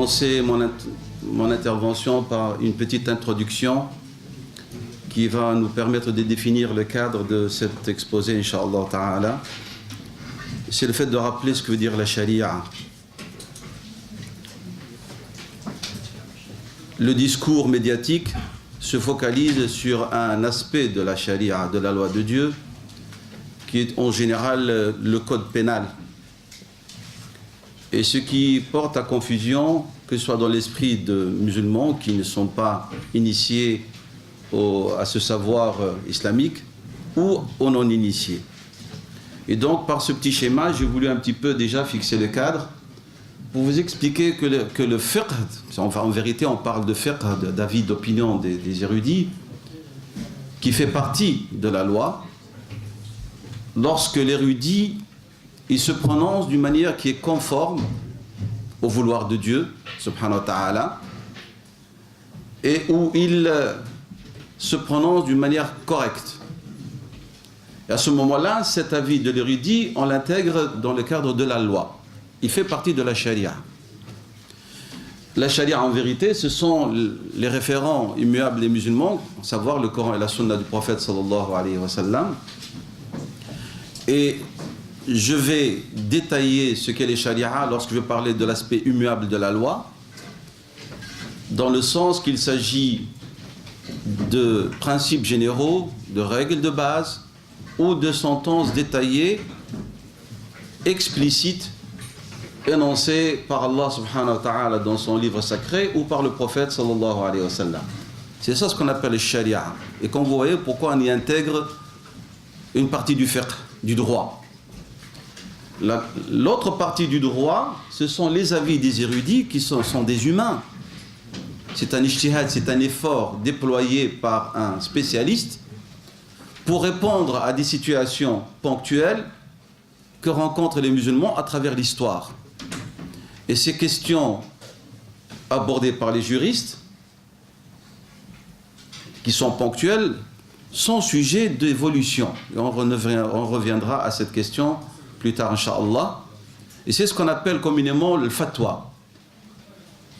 commencer mon intervention par une petite introduction qui va nous permettre de définir le cadre de cet exposé, Inch'Allah Ta'ala. C'est le fait de rappeler ce que veut dire la charia. Le discours médiatique se focalise sur un aspect de la charia, de la loi de Dieu, qui est en général le code pénal. Et ce qui porte à confusion, que ce soit dans l'esprit de musulmans qui ne sont pas initiés à ce savoir islamique ou aux non-initiés. Et donc, par ce petit schéma, j'ai voulu un petit peu déjà fixer le cadre pour vous expliquer que le fiqh, enfin, en vérité on parle de fiqh, d'avis, d'opinion des érudits, qui fait partie de la loi, lorsque l'érudit il se prononce d'une manière qui est conforme au vouloir de Dieu, subhanahu wa ta'ala, et où il se prononce d'une manière correcte. Et à ce moment-là, cet avis de l'érudit, on l'intègre dans le cadre de la loi. Il fait partie de la charia. La charia, en vérité, ce sont les référents immuables des musulmans, à savoir le Coran et la sunna du prophète sallallahu alayhi wa sallam. Et je vais détailler ce qu'est les charia lorsque je vais parler de l'aspect immuable de la loi, dans le sens qu'il s'agit de principes généraux, de règles de base ou de sentences détaillées, explicites, énoncées par Allah subhanahu wa ta'ala dans son livre sacré ou par le prophète sallallahu alayhi wa sallam. C'est ça ce qu'on appelle les charia. Et quand vous voyez pourquoi on y intègre une partie du fiqh, du droit. L'autre partie du droit, ce sont les avis des érudits qui sont des humains. C'est un ijtihad, c'est un effort déployé par un spécialiste pour répondre à des situations ponctuelles que rencontrent les musulmans à travers l'histoire. Et ces questions abordées par les juristes, qui sont ponctuelles, sont sujets d'évolution. Et on reviendra à cette question plus tard, Inch'Allah. Et c'est ce qu'on appelle communément le fatwa.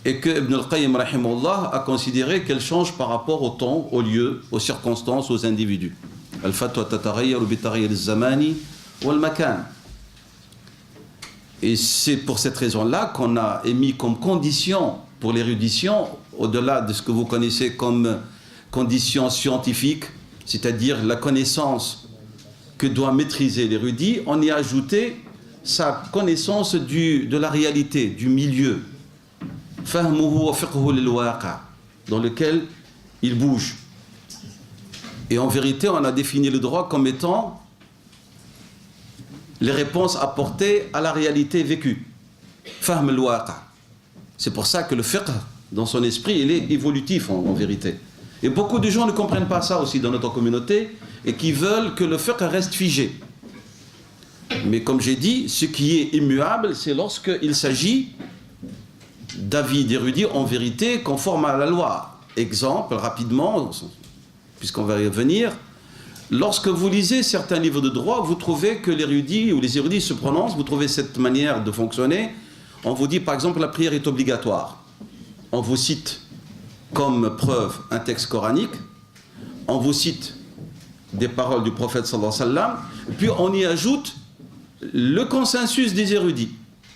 Et que Ibn al-Qayyim rahimahullah a considéré qu'elle change par rapport au temps, au lieu, aux circonstances, aux individus. Al-fatwa tataghayyar bi taghayyur az-zamani wal makan. Et c'est pour cette raison-là qu'on a émis comme condition pour l'érudition, au-delà de ce que vous connaissez comme condition scientifique, c'est-à-dire la connaissance que doit maîtriser l'érudit, on y a ajouté sa connaissance de la réalité, du milieu, dans lequel il bouge. Et en vérité, on a défini le droit comme étant les réponses apportées à la réalité vécue. C'est pour ça que le fiqh, dans son esprit, il est évolutif en vérité. Et beaucoup de gens ne comprennent pas ça aussi dans notre communauté et qui veulent que le fiqh reste figé. Mais comme j'ai dit, ce qui est immuable, c'est lorsqu'il s'agit d'avis d'érudits en vérité conformes à la loi. Exemple, rapidement, puisqu'on va y revenir, lorsque vous lisez certains livres de droit, vous trouvez que l'érudit ou les érudits se prononcent, vous trouvez cette manière de fonctionner. On vous dit par exemple la prière est obligatoire. On vous cite comme preuve un texte coranique, on vous cite des paroles du prophète sallallahu alayhi wa sallam, puis on y ajoute le consensus des érudits.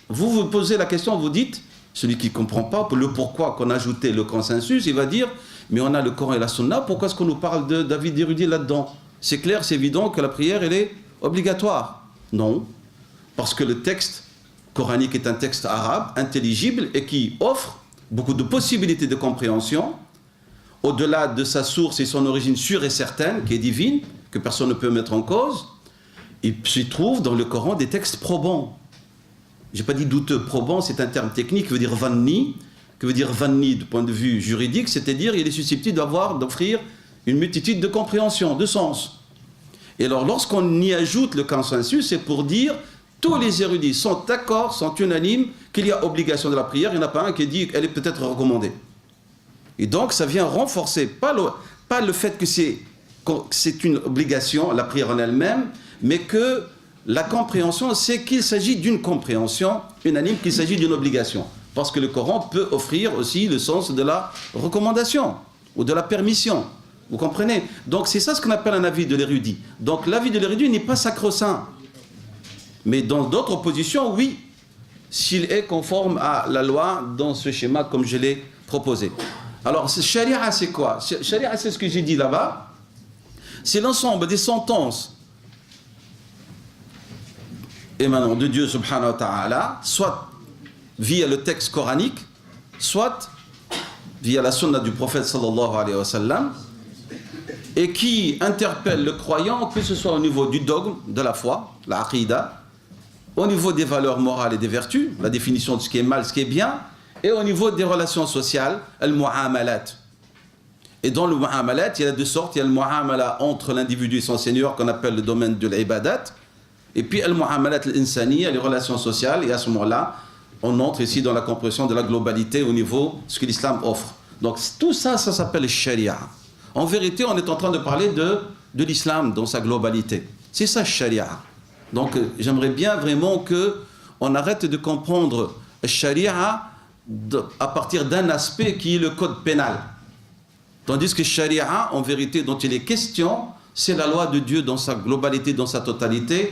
Vous vous posez la question, vous dites, celui qui ne comprend pas le pourquoi qu'on a ajouté le consensus, il va dire, mais on a le Coran et la Sunna, pourquoi est-ce qu'on nous parle d'avis d'érudits là-dedans? C'est clair, c'est évident que la prière, elle est obligatoire. Non, parce que le texte coranique est un texte arabe, intelligible, et qui offre beaucoup de possibilités de compréhension, au-delà de sa source et son origine sûre et certaine, qui est divine, que personne ne peut mettre en cause. Il s'y trouve dans le Coran des textes probants. Je n'ai pas dit douteux, probant, c'est un terme technique qui veut dire vanni, que veut dire vanni du point de vue juridique, c'est-à-dire il est susceptible d'offrir une multitude de compréhensions, de sens. Et alors lorsqu'on y ajoute le consensus, c'est pour dire tous les érudits sont d'accord, sont unanimes qu'il y a obligation de la prière, il n'y en a pas un qui dit qu'elle est peut-être recommandée. Et donc ça vient renforcer, pas le fait que c'est une obligation, la prière en elle-même, mais que la compréhension, c'est qu'il s'agit d'une compréhension unanime, qu'il s'agit d'une obligation. Parce que le Coran peut offrir aussi le sens de la recommandation ou de la permission. Vous comprenez? Donc c'est ça ce qu'on appelle un avis de l'érudit. Donc l'avis de l'érudit n'est pas sacro-saint. Mais dans d'autres positions, oui, s'il est conforme à la loi dans ce schéma comme je l'ai proposé. Alors, Sharia, c'est quoi? Sharia, c'est ce que j'ai dit là-bas. C'est l'ensemble des sentences émanant de Dieu subhanahu wa ta'ala, soit via le texte coranique, soit via la sunna du prophète sallallahu alayhi wa sallam, et qui interpelle le croyant, que ce soit au niveau du dogme, de la foi, la aqidah, au niveau des valeurs morales et des vertus, la définition de ce qui est mal, ce qui est bien, et au niveau des relations sociales, al-mu'amalat. Et dans le mu'amalat, il y a deux sortes. Il y a le mu'amala entre l'individu et son Seigneur, qu'on appelle le domaine de l'ibadat, et puis al-mu'amalat al-insaniya, les relations sociales, et à ce moment-là, on entre ici dans la compréhension de la globalité au niveau de ce que l'islam offre. Donc tout ça, ça s'appelle sharia. En vérité, on est en train de parler de l'islam dans sa globalité. C'est ça, sharia. Donc j'aimerais bien vraiment qu'on arrête de comprendre sharia à partir d'un aspect qui est le code pénal. Tandis que sharia, en vérité, dont il est question, c'est la loi de Dieu dans sa globalité, dans sa totalité,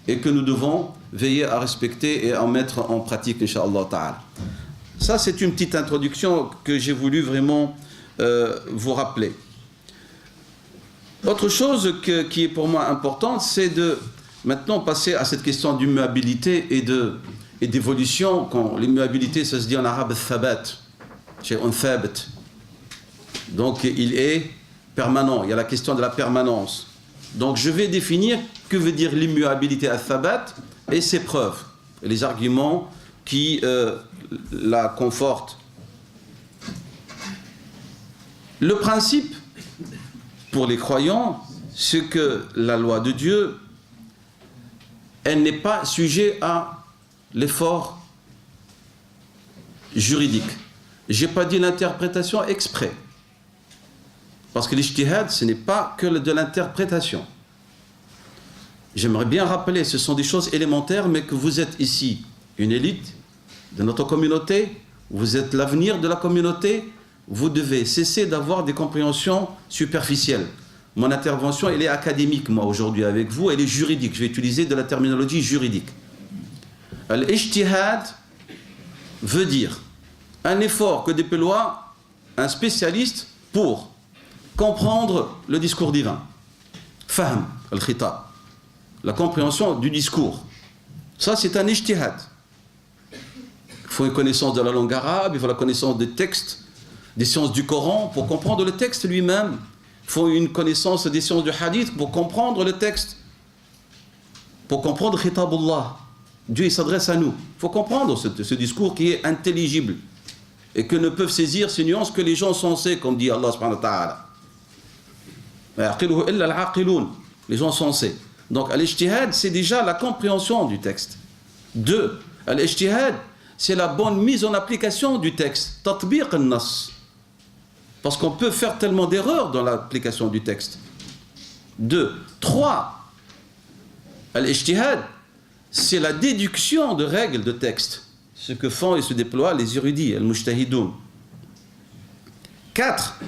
et que nous devons veiller à respecter et à mettre en pratique, incha'Allah ta'ala. Ça, c'est une petite introduction que j'ai voulu vraiment vous rappeler. Autre chose qui est pour moi importante, c'est de maintenant passer à cette question d'immuabilité et d'évolution. Quand l'immuabilité, ça se dit en arabe thabat, c'est un thabat. Donc il est permanent, il y a la question de la permanence. Donc je vais définir que veut dire l'immuabilité à thabat et ses preuves, et les arguments qui la confortent. Le principe pour les croyants, c'est que la loi de Dieu, elle n'est pas sujet à l'effort juridique. Je n'ai pas dit l'interprétation exprès. Parce que l'ijtihad, ce n'est pas que de l'interprétation. J'aimerais bien rappeler, ce sont des choses élémentaires, mais que vous êtes ici une élite de notre communauté, vous êtes l'avenir de la communauté, vous devez cesser d'avoir des compréhensions superficielles. Mon intervention, elle est académique, moi, aujourd'hui, avec vous, elle est juridique. Je vais utiliser de la terminologie juridique. L'ijtihad veut dire un effort que déploie un spécialiste pour comprendre le discours divin. Fahm, al-khitab. La compréhension du discours. Ça, c'est un ijtihad. Il faut une connaissance de la langue arabe, il faut la connaissance des textes, des sciences du Coran pour comprendre le texte lui-même. Il faut une connaissance des sciences du hadith pour comprendre le texte. Pour comprendre khitabullah. Dieu, il s'adresse à nous. Il faut comprendre ce discours qui est intelligible et que ne peuvent saisir ces nuances que les gens sensés, comme dit Allah subhanahu wa ta'ala. Les gens sensés. Donc, al-ijtihad, c'est déjà la compréhension du texte. 2. Al-ijtihad, c'est la bonne mise en application du texte. Tatbiq al-nas. Parce qu'on peut faire tellement d'erreurs dans l'application du texte. 2. 3. Al-ijtihad, c'est la déduction de règles de texte. Ce que font et se déploient les érudits, al-mujtahidoun. 4.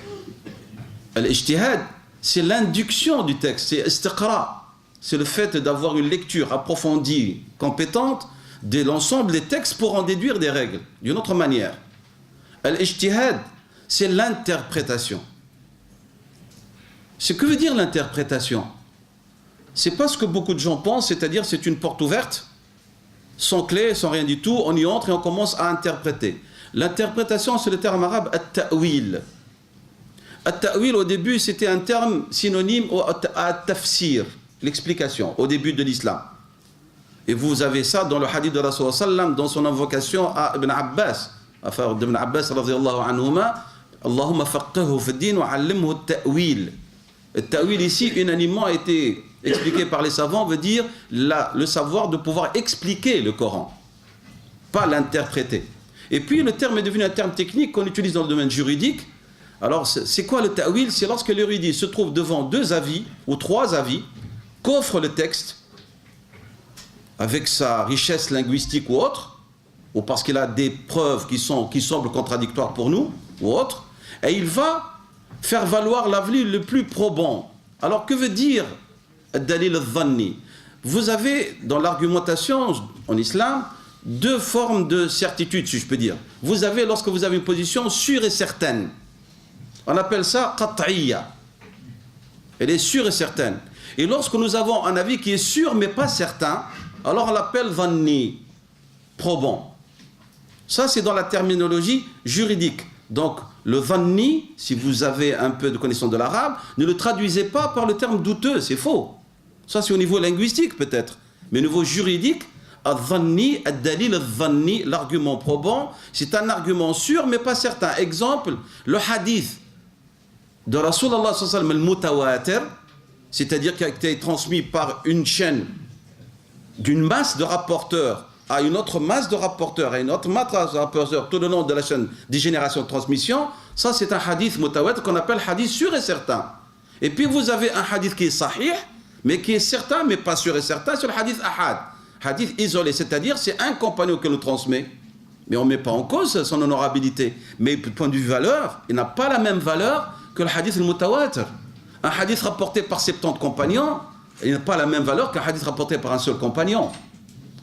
Al-ijtihad, c'est l'induction du texte, c'est istiqra. C'est le fait d'avoir une lecture approfondie, compétente, de l'ensemble des textes pour en déduire des règles, d'une autre manière. Al-ijtihad, c'est l'interprétation. Ce que veut dire l'interprétation? C'est pas ce que beaucoup de gens pensent, c'est-à-dire c'est une porte ouverte, sans clé, sans rien du tout, on y entre et on commence à interpréter. L'interprétation, c'est le terme arabe at-ta'wil. At-ta'wil, au début, c'était un terme synonyme à tafsir, l'explication, au début de l'islam. Et vous avez ça dans le hadith de Rasul sallam, dans son invocation à Ibn Abbas. Enfin, Ibn Abbas, radiyallahu anhuma, Allahumma faqahu fi din wa allimhu at-ta'wil. Le ta'wil ici, unanimement, a été expliqué par les savants, veut dire le savoir de pouvoir expliquer le Coran, pas l'interpréter. Et puis le terme est devenu un terme technique qu'on utilise dans le domaine juridique. Alors c'est quoi le ta'wil? C'est lorsque l'érudit se trouve devant 2 avis ou 3 avis qu'offre le texte avec sa richesse linguistique ou autre, ou parce qu'il a des preuves qui semblent contradictoires pour nous, ou autres, et il va faire valoir l'avis le plus probant. Alors que veut dire dalil al-dhanni? Vous avez dans l'argumentation en islam deux formes de certitude, si je peux dire. Vous avez, lorsque vous avez une position sûre et certaine, on appelle ça qat'iyya. Elle est sûre et certaine. Et lorsque nous avons un avis qui est sûr mais pas certain, alors on l'appelle dhanni, probant. Ça, c'est dans la terminologie juridique. Donc, le dhanni, si vous avez un peu de connaissance de l'arabe, ne le traduisez pas par le terme douteux, c'est faux. Ça, c'est au niveau linguistique peut-être. Mais au niveau juridique, al-dhanni, al-dalil al-dhanni, l'argument probant, c'est un argument sûr mais pas certain. Exemple, le hadith de Rasulallah sallallahu alayhi wa sallam, al-mutawatir, c'est-à-dire qui a été transmis par une chaîne d'une masse de rapporteurs à une autre masse de rapporteurs, à une autre masse de rapporteurs, tout le long de la chaîne des générations de transmission, ça c'est un hadith mutawatir qu'on appelle hadith sûr et certain. Et puis vous avez un hadith qui est sahih, mais qui est certain, mais pas sûr et certain, c'est le hadith ahad. Hadith isolé, c'est-à-dire c'est un compagnon qui nous transmet, mais on ne met pas en cause son honorabilité. Mais du point de vue valeur, il n'a pas la même valeur que le hadith mutawatir. Un hadith rapporté par 70 compagnons, il n'a pas la même valeur qu'un hadith rapporté par un seul compagnon.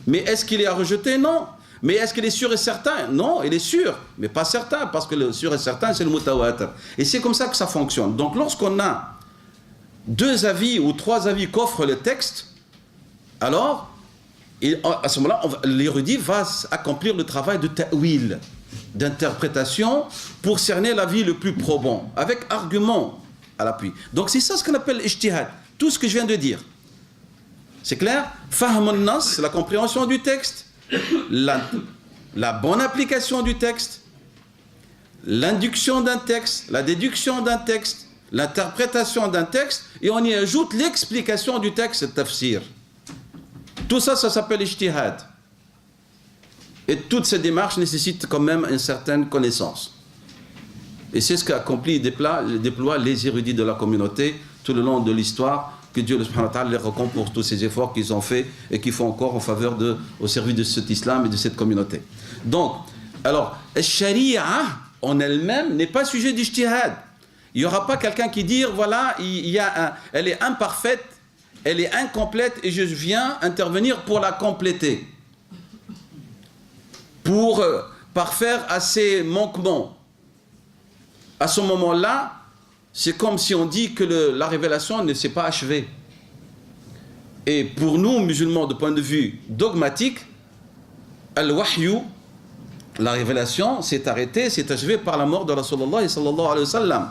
Mais est-ce qu'il est à rejeter? Non. Mais est-ce qu'il est sûr et certain? Non, il est sûr, mais pas certain, parce que le sûr et certain, c'est le mutawatir. Et c'est comme ça que ça fonctionne. Donc lorsqu'on a deux avis ou trois avis qu'offre le texte, alors, à ce moment-là, l'érudit va accomplir le travail de ta'wil, d'interprétation, pour cerner l'avis le plus probant, avec argument à l'appui. Donc c'est ça ce qu'on appelle ijtihad, tout ce que je viens de dire. C'est clair? Fahm al-nas, la compréhension du texte, la bonne application du texte, l'induction d'un texte, la déduction d'un texte, l'interprétation d'un texte, et on y ajoute l'explication du texte, le tafsir. Tout ça, ça s'appelle ijtihad. Et toutes ces démarches nécessitent quand même une certaine connaissance. Et c'est ce qu'accomplit et déploie les érudits de la communauté tout le long de l'histoire. Que Dieu subhanahu wa ta'ala les récompense pour tous ces efforts qu'ils ont fait et qu'ils font encore en faveur au service de cet islam et de cette communauté. Donc, alors, la charia en elle-même n'est pas sujet d'ijtihad. Il n'y aura pas quelqu'un qui dit, voilà, elle est imparfaite, elle est incomplète et je viens intervenir pour la compléter. Pour parfaire à ses manquements. À ce moment-là, c'est comme si on dit que la révélation ne s'est pas achevée. Et pour nous, musulmans, de point de vue dogmatique, al-wahyu, la révélation, s'est arrêtée, s'est achevée par la mort de Rasulullah sallallahu alayhi wa sallam.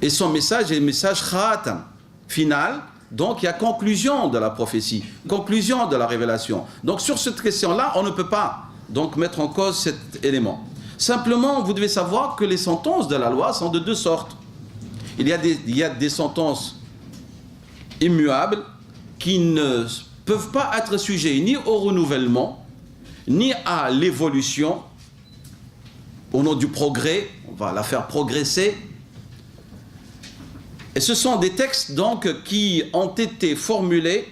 Et son message est le message khatam, final. Donc il y a conclusion de la prophétie, conclusion de la révélation. Donc sur cette question-là, on ne peut pas donc mettre en cause cet élément. Simplement, vous devez savoir que les sentences de la loi sont de deux sortes. Il y a des sentences immuables qui ne peuvent pas être sujets ni au renouvellement, ni à l'évolution. Au nom du progrès, on va la faire progresser. Et ce sont des textes donc qui ont été formulés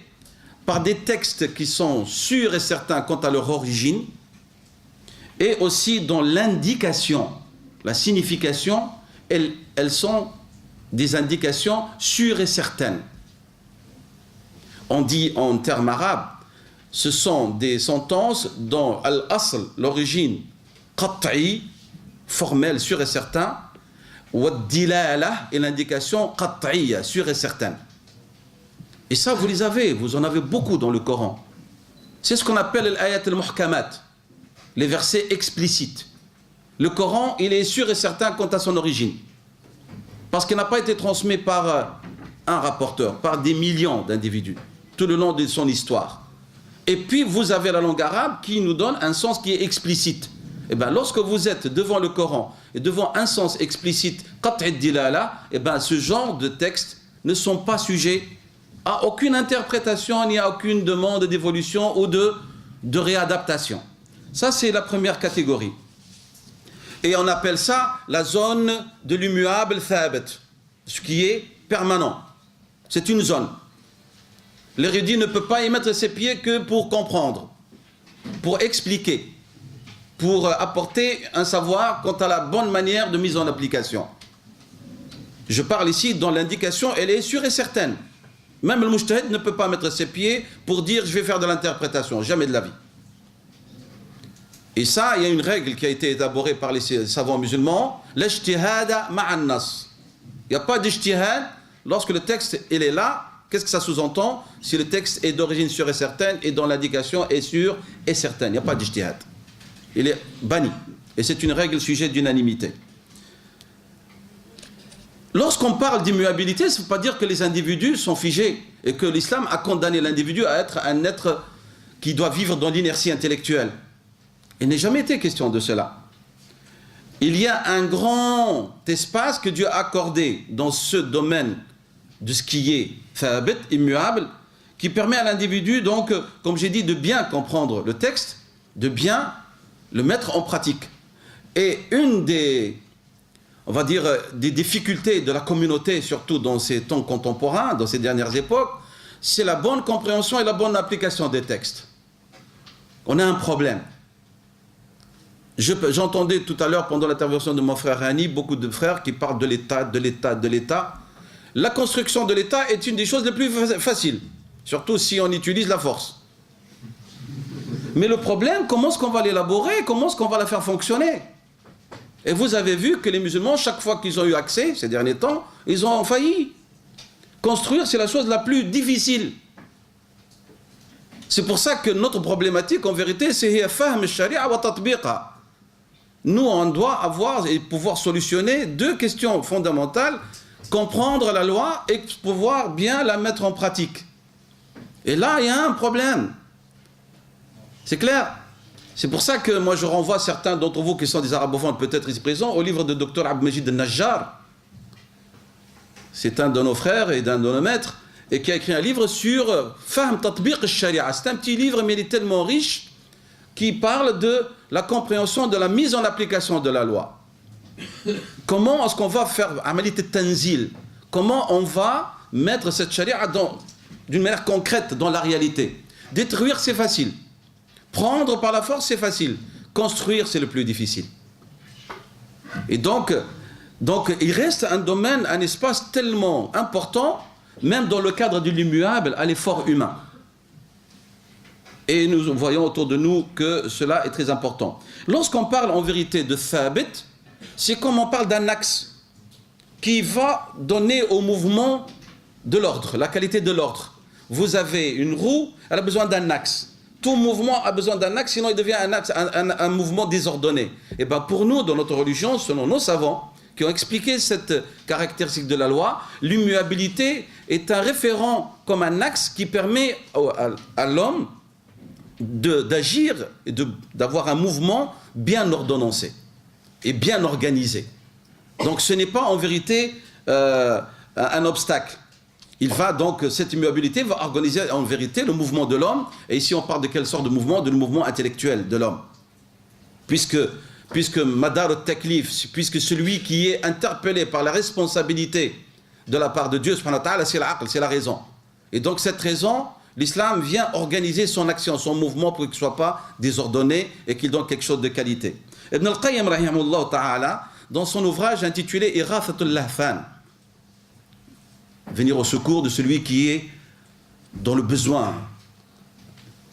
par des textes qui sont sûrs et certains quant à leur origine, et aussi dans l'indication, la signification, elles sont des indications sûres et certaines. On dit en termes arabes, ce sont des sentences dont al-asl, l'origine, qat'i, formelle, sûre et certaine, wa dilala, et l'indication qat'iyya, sûre et certaine. Et ça, vous les avez, vous en avez beaucoup dans le Coran. C'est ce qu'on appelle l'ayat al-muhkamat, les versets explicites. Le Coran, il est sûr et certain quant à son origine. Parce qu'il n'a pas été transmis par un rapporteur, par des millions d'individus, tout le long de son histoire. Et puis, vous avez la langue arabe qui nous donne un sens qui est explicite. Et bien, lorsque vous êtes devant le Coran et devant un sens explicite, qat'i dilala, et bien, ce genre de textes ne sont pas sujets à aucune interprétation, ni à aucune demande d'évolution ou de réadaptation. Ça, c'est la première catégorie. Et on appelle ça la zone de l'immuable thabit, ce qui est permanent. C'est une zone. L'érudit ne peut pas y mettre ses pieds que pour comprendre. pour expliquer, pour apporter un savoir quant à la bonne manière de mise en application. Je parle ici dans l'indication, elle est sûre et certaine. Même le mujtahid ne peut pas mettre ses pieds pour dire je vais faire de l'interprétation, jamais de la vie. Et ça, il y a une règle qui a été élaborée par les savants musulmans, l'ijtihada ma'an nas. Il n'y a pas d'ijtihad lorsque le texte il est là. Qu'est-ce que ça sous-entend? Si le texte est d'origine sûre et certaine et dont l'indication est sûre et certaine, il n'y a pas d'ijtihad. Il est banni. Et c'est une règle sujet d'unanimité. Lorsqu'on parle d'immuabilité, ça ne veut pas dire que les individus sont figés et que l'islam a condamné l'individu à être un être qui doit vivre dans l'inertie intellectuelle. Il n'est jamais été question de cela. Il y a un grand espace que Dieu a accordé dans ce domaine de ce qui est thabit, immuable, qui permet à l'individu, donc, comme j'ai dit, de bien comprendre le texte, de bien le mettre en pratique. Et une des, on va dire, des difficultés de la communauté, surtout dans ces temps contemporains, dans ces dernières époques, c'est la bonne compréhension et la bonne application des textes. On a un problème. J'entendais tout à l'heure, pendant l'intervention de mon frère Rani, beaucoup de frères qui parlent de l'État, de l'État, de l'État. La construction de l'État est une des choses les plus faciles, surtout si on utilise la force. Mais le problème, comment est-ce qu'on va l'élaborer? Comment est-ce qu'on va la faire fonctionner? Et vous avez vu que les musulmans, chaque fois qu'ils ont eu accès, ces derniers temps, ils ont failli. Construire, c'est la chose la plus difficile. C'est pour ça que notre problématique, en vérité, c'est fahm al-sharia wa tatbiqa. Nous, on doit avoir et pouvoir solutionner deux questions fondamentales: comprendre la loi et pouvoir bien la mettre en pratique. Et là, il y a un problème. C'est clair? C'est pour ça que moi, je renvoie certains d'entre vous qui sont des arabophones, peut-être ici présents, au livre de Dr Abdelmajid al-Najjar. C'est un de nos frères et d'un de nos maîtres, et qui a écrit un livre sur Fahm Tatbiq al-Sharia. C'est un petit livre, mais il est tellement riche, qui parle de la compréhension de la mise en application de la loi. Comment est-ce qu'on va faire amalité tanzil? Comment on va mettre cette charia d'une manière concrète dans la réalité? Détruire, c'est facile. Prendre par la force, c'est facile. Construire, c'est le plus difficile. Et donc, il reste un domaine, un espace tellement important, même dans le cadre de l'immuable, à l'effort humain. Et nous voyons autour de nous que cela est très important. Lorsqu'on parle en vérité de thabit, c'est comme on parle d'un axe qui va donner au mouvement de l'ordre, la qualité de l'ordre. Vous avez une roue, elle a besoin d'un axe. Tout mouvement a besoin d'un axe, sinon il devient un axe, un mouvement désordonné. Et bien pour nous, dans notre religion, selon nos savants, qui ont expliqué cette caractéristique de la loi, l'immuabilité est un référent comme un axe qui permet à l'homme d'agir et d'avoir un mouvement bien ordonnancé et bien organisé. Donc ce n'est pas en vérité un obstacle. Il va donc, cette immuabilité va organiser en vérité le mouvement de l'homme. Et ici on parle de quelle sorte de mouvement? De le mouvement intellectuel de l'homme. Puisque Madar al-Taklif, puisque celui qui est interpellé par la responsabilité de la part de Dieu, c'est l'aql, c'est la raison. Et donc cette raison, l'islam vient organiser son action, son mouvement pour qu'il ne soit pas désordonné et qu'il donne quelque chose de qualité. Ibn al-Qayyim, rahimahullah ta'ala, dans son ouvrage intitulé Irathatul Lahfan, venir au secours de celui qui est dans le besoin,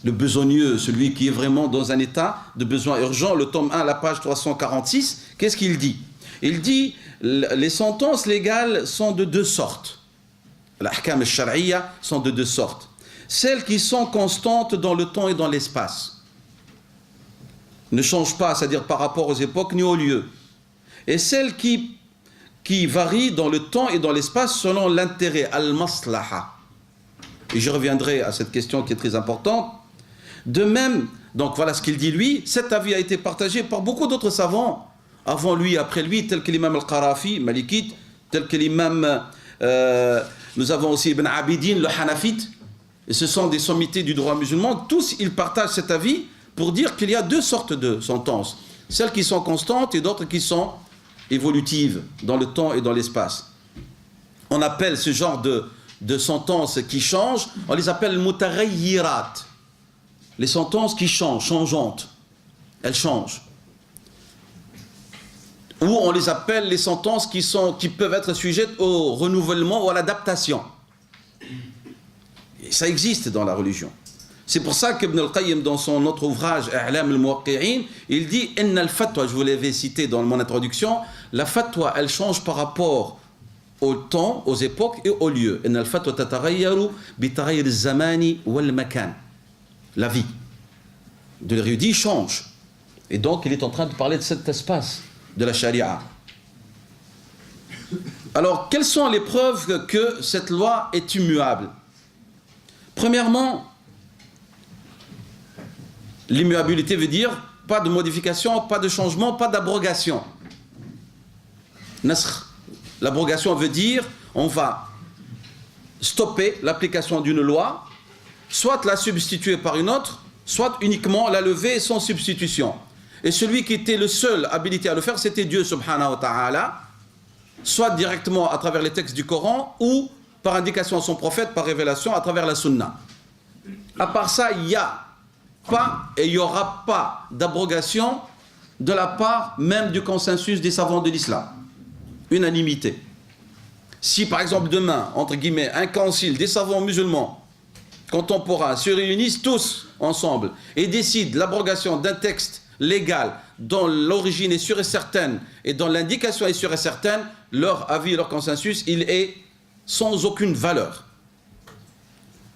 le besogneux, celui qui est vraiment dans un état de besoin urgent. Le tome 1, la page 346, qu'est-ce qu'il dit? Il dit, les sentences légales sont de deux sortes. L'ahkam al-shar'iyya sont de deux sortes. Celles qui sont constantes dans le temps et dans l'espace, ne changent pas, c'est-à-dire par rapport aux époques ni aux lieux. Et celles qui varient dans le temps et dans l'espace selon l'intérêt, al-maslaha. Et je reviendrai à cette question qui est très importante. De même, donc voilà ce qu'il dit lui, cet avis a été partagé par beaucoup d'autres savants, avant lui, après lui, tels que l'imam al-Qarafi, malikite, tels que l'imam, nous avons aussi Ibn Abidin, le Hanafite, et ce sont des sommités du droit musulman. Tous, ils partagent cet avis pour dire qu'il y a deux sortes de sentences. Celles qui sont constantes et d'autres qui sont évolutives dans le temps et dans l'espace. On appelle ce genre de sentences qui changent, on les appelle mutarayyirat. les sentences qui changent, changeantes. Elles changent. Ou on les appelle les sentences qui peuvent être sujettes au renouvellement ou à l'adaptation. Et ça existe dans la religion. C'est pour ça qu'Ibn al-Qayyim, dans son autre ouvrage, A'lam al-Muwaqqi'in, il dit « Inna al-fatwa », je vous l'avais cité dans mon introduction, la fatwa, elle change par rapport au temps, aux époques et aux lieux. « Inna al-fatwa tatarayyaru bitaghayyur az-zamani wal-makan » La vie de l'érudit change. Et donc, il est en train de parler de cet espace de la charia. Alors, quelles sont les preuves que cette loi est immuable? Premièrement, l'immuabilité veut dire pas de modification, pas de changement, pas d'abrogation. Nasr. L'abrogation veut dire on va stopper l'application d'une loi, soit la substituer par une autre, soit uniquement la lever sans substitution. Et celui qui était le seul habilité à le faire, c'était Dieu subhanahu wa ta'ala, soit directement à travers les textes du Coran ou par indication à son prophète, par révélation, à travers la sunna. À part ça, il n'y a pas et il n'y aura pas d'abrogation de la part même du consensus des savants de l'islam. Unanimité. Si par exemple demain, entre guillemets, un concile des savants musulmans contemporains se réunissent tous ensemble et décident l'abrogation d'un texte légal dont l'origine est sûre et certaine et dont l'indication est sûre et certaine, leur avis, leur consensus, il est sans aucune valeur.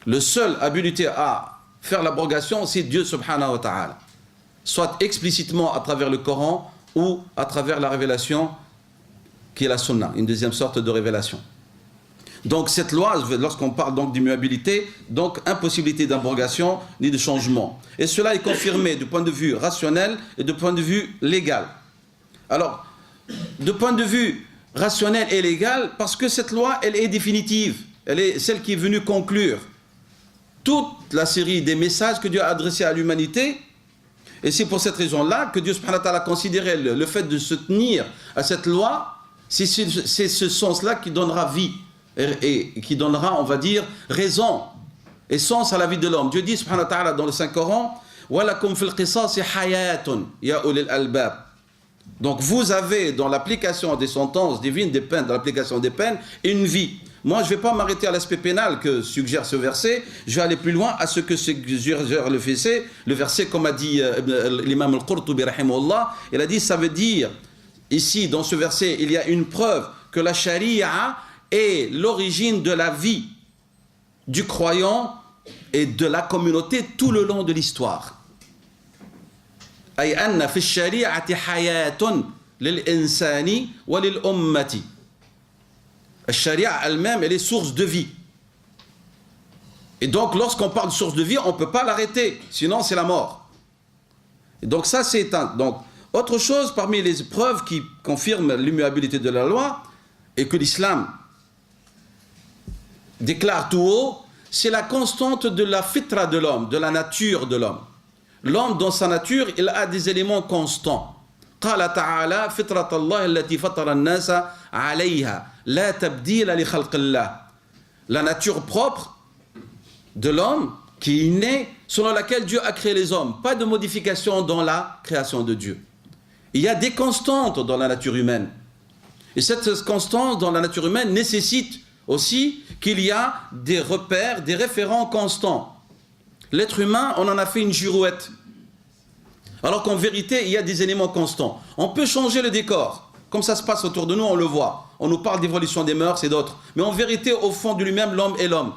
Le seul habilité à faire l'abrogation, c'est Dieu subhanahu wa ta'ala. Soit explicitement à travers le Coran ou à travers la révélation qui est la sunna, une deuxième sorte de révélation. Donc cette loi, lorsqu'on parle donc d'immuabilité, donc impossibilité d'abrogation ni de changement. Et cela est confirmé du point de vue rationnel et du point de vue légal. Alors, du point de vue rationnel et légal, parce que cette loi, elle est définitive. Elle est celle qui est venue conclure toute la série des messages que Dieu a adressés à l'humanité. Et c'est pour cette raison-là que Dieu subhanahu wa ta'ala a considéré le fait de se tenir à cette loi, c'est ce sens-là qui donnera vie. Et qui donnera, on va dire, raison et sens à la vie de l'homme. Dieu dit, subhanahu wa ta'ala, dans le Saint-Coran, وَلَكُمْ فِي الْقِصَاصِ حَيَاتٌ يَا أُولِي الْأَلْبَابِ. Donc vous avez dans l'application des sentences divines, des peines, dans l'application des peines, une vie. Moi, je ne vais pas m'arrêter à l'aspect pénal que suggère ce verset, je vais aller plus loin à ce que suggère le verset, comme a dit l'imam al-Qurtubi, rahimahullah, il a dit, ça veut dire, ici, dans ce verset, il y a une preuve que la charia est l'origine de la vie du croyant et de la communauté tout le long de l'histoire. أي أن في الشريعة حياة للإنسان وللأمة. La charia elle-même, elle est source de vie. Et donc, lorsqu'on parle de source de vie, on ne peut pas l'arrêter, sinon c'est la mort. Et donc ça, c'est un... Donc, autre chose, parmi les preuves qui confirment l'immuabilité de la loi, et que l'islam déclare tout haut, c'est la constante de la fitra de l'homme, de la nature de l'homme. L'homme, dans sa nature, il a des éléments constants. قال تعالى فطرة الله التي فطر الناس عليها لا تبديل لخلق الله. La nature propre de l'homme qui est née, selon laquelle Dieu a créé les hommes. Pas de modification dans la création de Dieu. Il y a des constantes dans la nature humaine. Et cette constance dans la nature humaine nécessite aussi qu'il y a des repères, des référents constants. L'être humain, on en a fait une girouette. Alors qu'en vérité, il y a des éléments constants. On peut changer le décor. Comme ça se passe autour de nous, on le voit. On nous parle d'évolution des mœurs et d'autres. Mais en vérité, au fond de lui-même, l'homme est l'homme.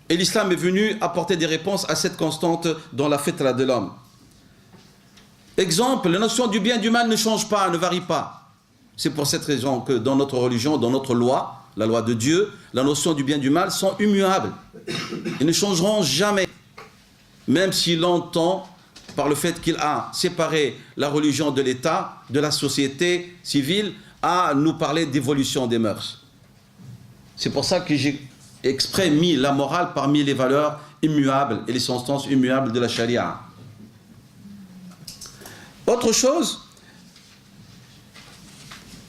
Et l'islam est venu apporter des réponses à cette constante dans la fitra de l'homme. Exemple, la notion du bien et du mal ne change pas, ne varie pas. C'est pour cette raison que dans notre religion, dans notre loi, la loi de Dieu, la notion du bien et du mal sont immuables. Ils ne changeront jamais. Même si longtemps, par le fait qu'il a séparé la religion de l'État, de la société civile, à nous parler d'évolution des mœurs. C'est pour ça que j'ai exprès mis la morale parmi les valeurs immuables et les sentences immuables de la charia. Autre chose,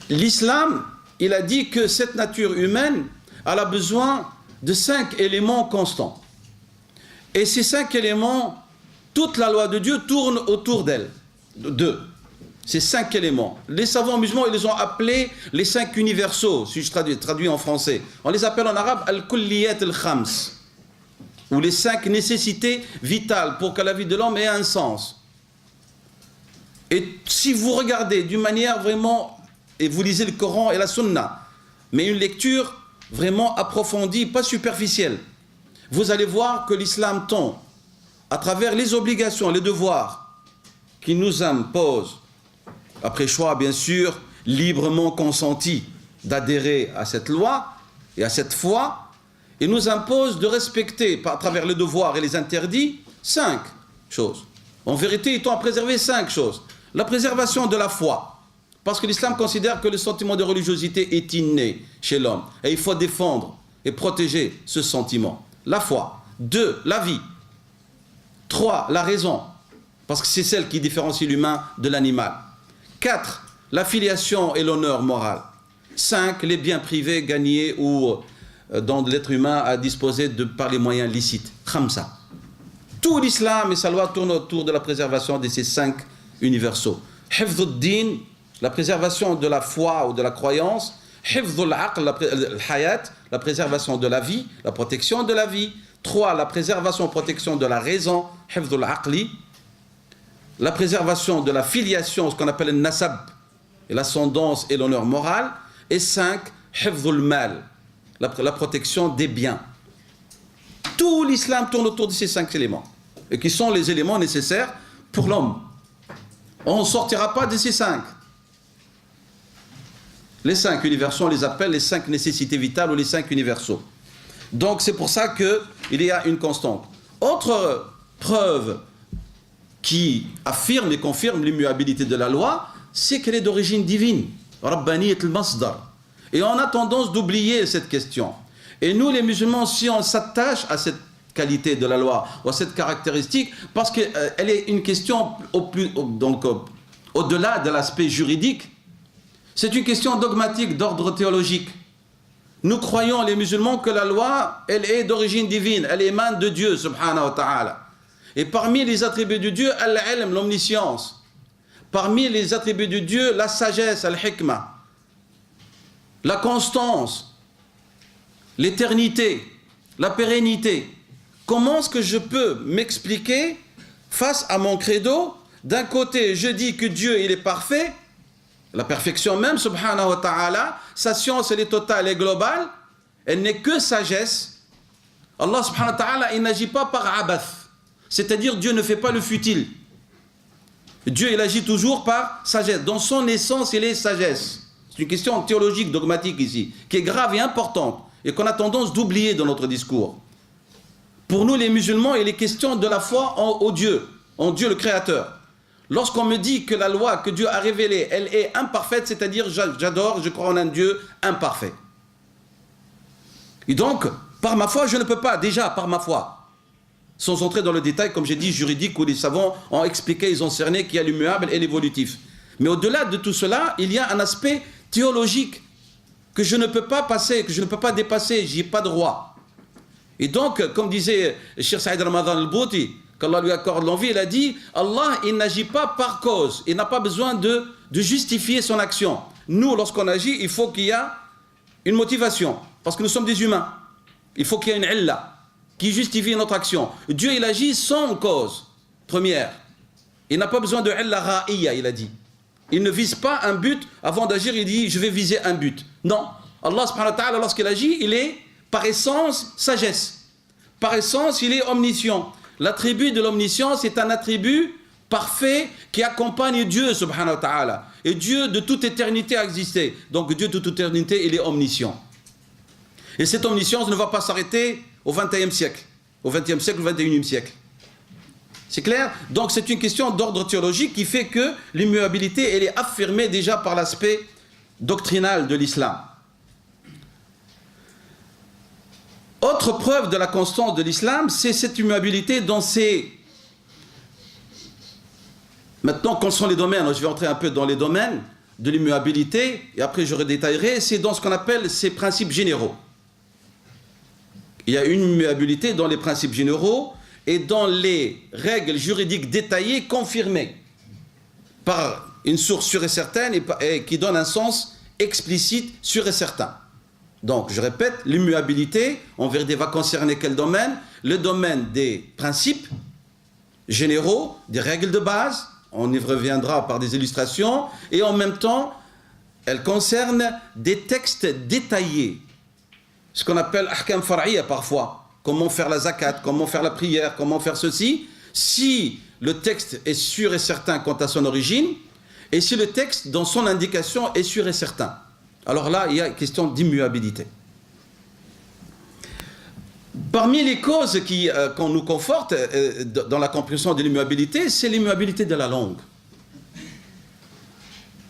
l'islam, il a dit que cette nature humaine, elle a besoin de 5 éléments constants. Et ces 5 éléments, toute la loi de Dieu tourne autour d'eux. Ces 5 éléments. Les savants musulmans, ils les ont appelés les 5 universaux, si je traduis en français. On les appelle en arabe al-kulliyat al-khams, ou les 5 nécessités vitales pour que la vie de l'homme ait un sens. Et si vous regardez d'une manière vraiment, et vous lisez le Coran et la Sunna, mais une lecture vraiment approfondie, pas superficielle, vous allez voir que l'islam tend, à travers les obligations, les devoirs qu'il nous impose, après choix bien sûr, librement consenti d'adhérer à cette loi et à cette foi, il nous impose de respecter, à travers les devoirs et les interdits, 5 choses. En vérité, il tend à préserver 5 choses. La préservation de la foi, parce que l'islam considère que le sentiment de religiosité est inné chez l'homme, et il faut défendre et protéger ce sentiment. La foi. 2, la vie. 3, la raison, parce que c'est celle qui différencie l'humain de l'animal. 4, la filiation et l'honneur moral. 5, les biens privés gagnés ou dont l'être humain a disposé par les moyens licites. Khamsa. Tout l'islam et sa loi tournent autour de la préservation de ces 5 universaux. Hifdhuddin, la préservation de la foi ou de la croyance. Hifdhul aql, al-hayat, la préservation de la vie, la protection de la vie. 3, la préservation, protection de la raison. Hifdhul aqli. La préservation de la filiation, ce qu'on appelle le nasab, et l'ascendance et l'honneur moral. Et 5, hifdhul mal, la protection des biens. Tout l'islam tourne autour de ces 5 éléments, et qui sont les éléments nécessaires pour l'homme. On ne sortira pas de ces 5. Les 5 universaux, on les appelle les 5 nécessités vitales ou les 5 universaux. Donc c'est pour ça qu'il y a une constante. Autre preuve qui affirme et confirme l'immuabilité de la loi, c'est qu'elle est d'origine divine. Rabbaniyat al-Masdar. Et on a tendance d'oublier cette question. Et nous, les musulmans, si on s'attache à cette qualité de la loi, ou à cette caractéristique, parce qu'elle est une question au-delà de l'aspect juridique, c'est une question dogmatique, d'ordre théologique. Nous croyons, les musulmans, que la loi, elle est d'origine divine, elle émane de Dieu, subhanahu wa ta'ala. Et parmi les attributs de Dieu, al-ilm, l'omniscience. Parmi les attributs de Dieu, la sagesse, al-hikmah. La constance, l'éternité, la pérennité. Comment est-ce que je peux m'expliquer face à mon credo? D'un côté, je dis que Dieu, il est parfait, la perfection même, subhanahu wa ta'ala, sa science, elle est totale et globale, elle n'est que sagesse. Allah, subhanahu wa ta'ala, il n'agit pas par abath, c'est-à-dire Dieu ne fait pas le futile. Dieu, il agit toujours par sagesse. Dans son essence, il est sagesse. C'est une question théologique, dogmatique ici, qui est grave et importante, et qu'on a tendance d'oublier dans notre discours. Pour nous, les musulmans, il est question de la foi en Dieu le Créateur. Lorsqu'on me dit que la loi que Dieu a révélée, elle est imparfaite, c'est-à-dire j'adore, je crois en un Dieu imparfait. Et donc, par ma foi, je ne peux pas, déjà par ma foi, sans entrer dans le détail, comme j'ai dit, juridique, où les savants ont expliqué, ils ont cerné qu'il y a l'immuable et l'évolutif. Mais au-delà de tout cela, il y a un aspect théologique que je ne peux pas passer, que je ne peux pas dépasser, j'y ai pas droit. Et donc, comme disait Cheikh Saïd Ramadan al-Bouti, qu'Allah lui accorde l'envie, il a dit, Allah, il n'agit pas par cause, il n'a pas besoin de justifier son action. Nous, lorsqu'on agit, il faut qu'il y ait une motivation, parce que nous sommes des humains. Il faut qu'il y ait une illa qui justifie notre action. Dieu, il agit sans cause première. Il n'a pas besoin de illa ra'iyya, il a dit. Il ne vise pas un but, avant d'agir, il dit, je vais viser un but. Non. Allah, subhanahu wa ta'ala, lorsqu'il agit, il est par essence sagesse. Par essence, il est omniscient. L'attribut de l'omniscience est un attribut parfait qui accompagne Dieu, subhanahu wa ta'ala. Et Dieu de toute éternité a existé. Donc Dieu de toute éternité, il est omniscient. Et cette omniscience ne va pas s'arrêter au XXe siècle. Au XXe siècle, au XXIe siècle. C'est clair? Donc c'est une question d'ordre théologique qui fait que l'immuabilité, elle est affirmée déjà par l'aspect doctrinal de l'islam. Autre preuve de la constance de l'islam, c'est cette immuabilité dans ses... Maintenant, quels sont les domaines? Je vais entrer un peu dans les domaines de l'immuabilité, et après je redétaillerai. C'est dans ce qu'on appelle ces principes généraux. Il y a une immuabilité dans les principes généraux, et dans les règles juridiques détaillées confirmées par une source sûre et certaine et qui donne un sens explicite, sûr et certain. Donc, je répète, l'immuabilité, en vérité, va concerner quel domaine? Le domaine des principes généraux, des règles de base, on y reviendra par des illustrations, et en même temps, elle concerne des textes détaillés, ce qu'on appelle ahkam far'iyya parfois, comment faire la zakat, comment faire la prière, comment faire ceci, si le texte est sûr et certain quant à son origine, et si le texte, dans son indication, est sûr et certain. Alors là, il y a une question d'immuabilité. Parmi les causes qu'on nous conforte dans la compréhension de l'immuabilité, c'est l'immuabilité de la langue.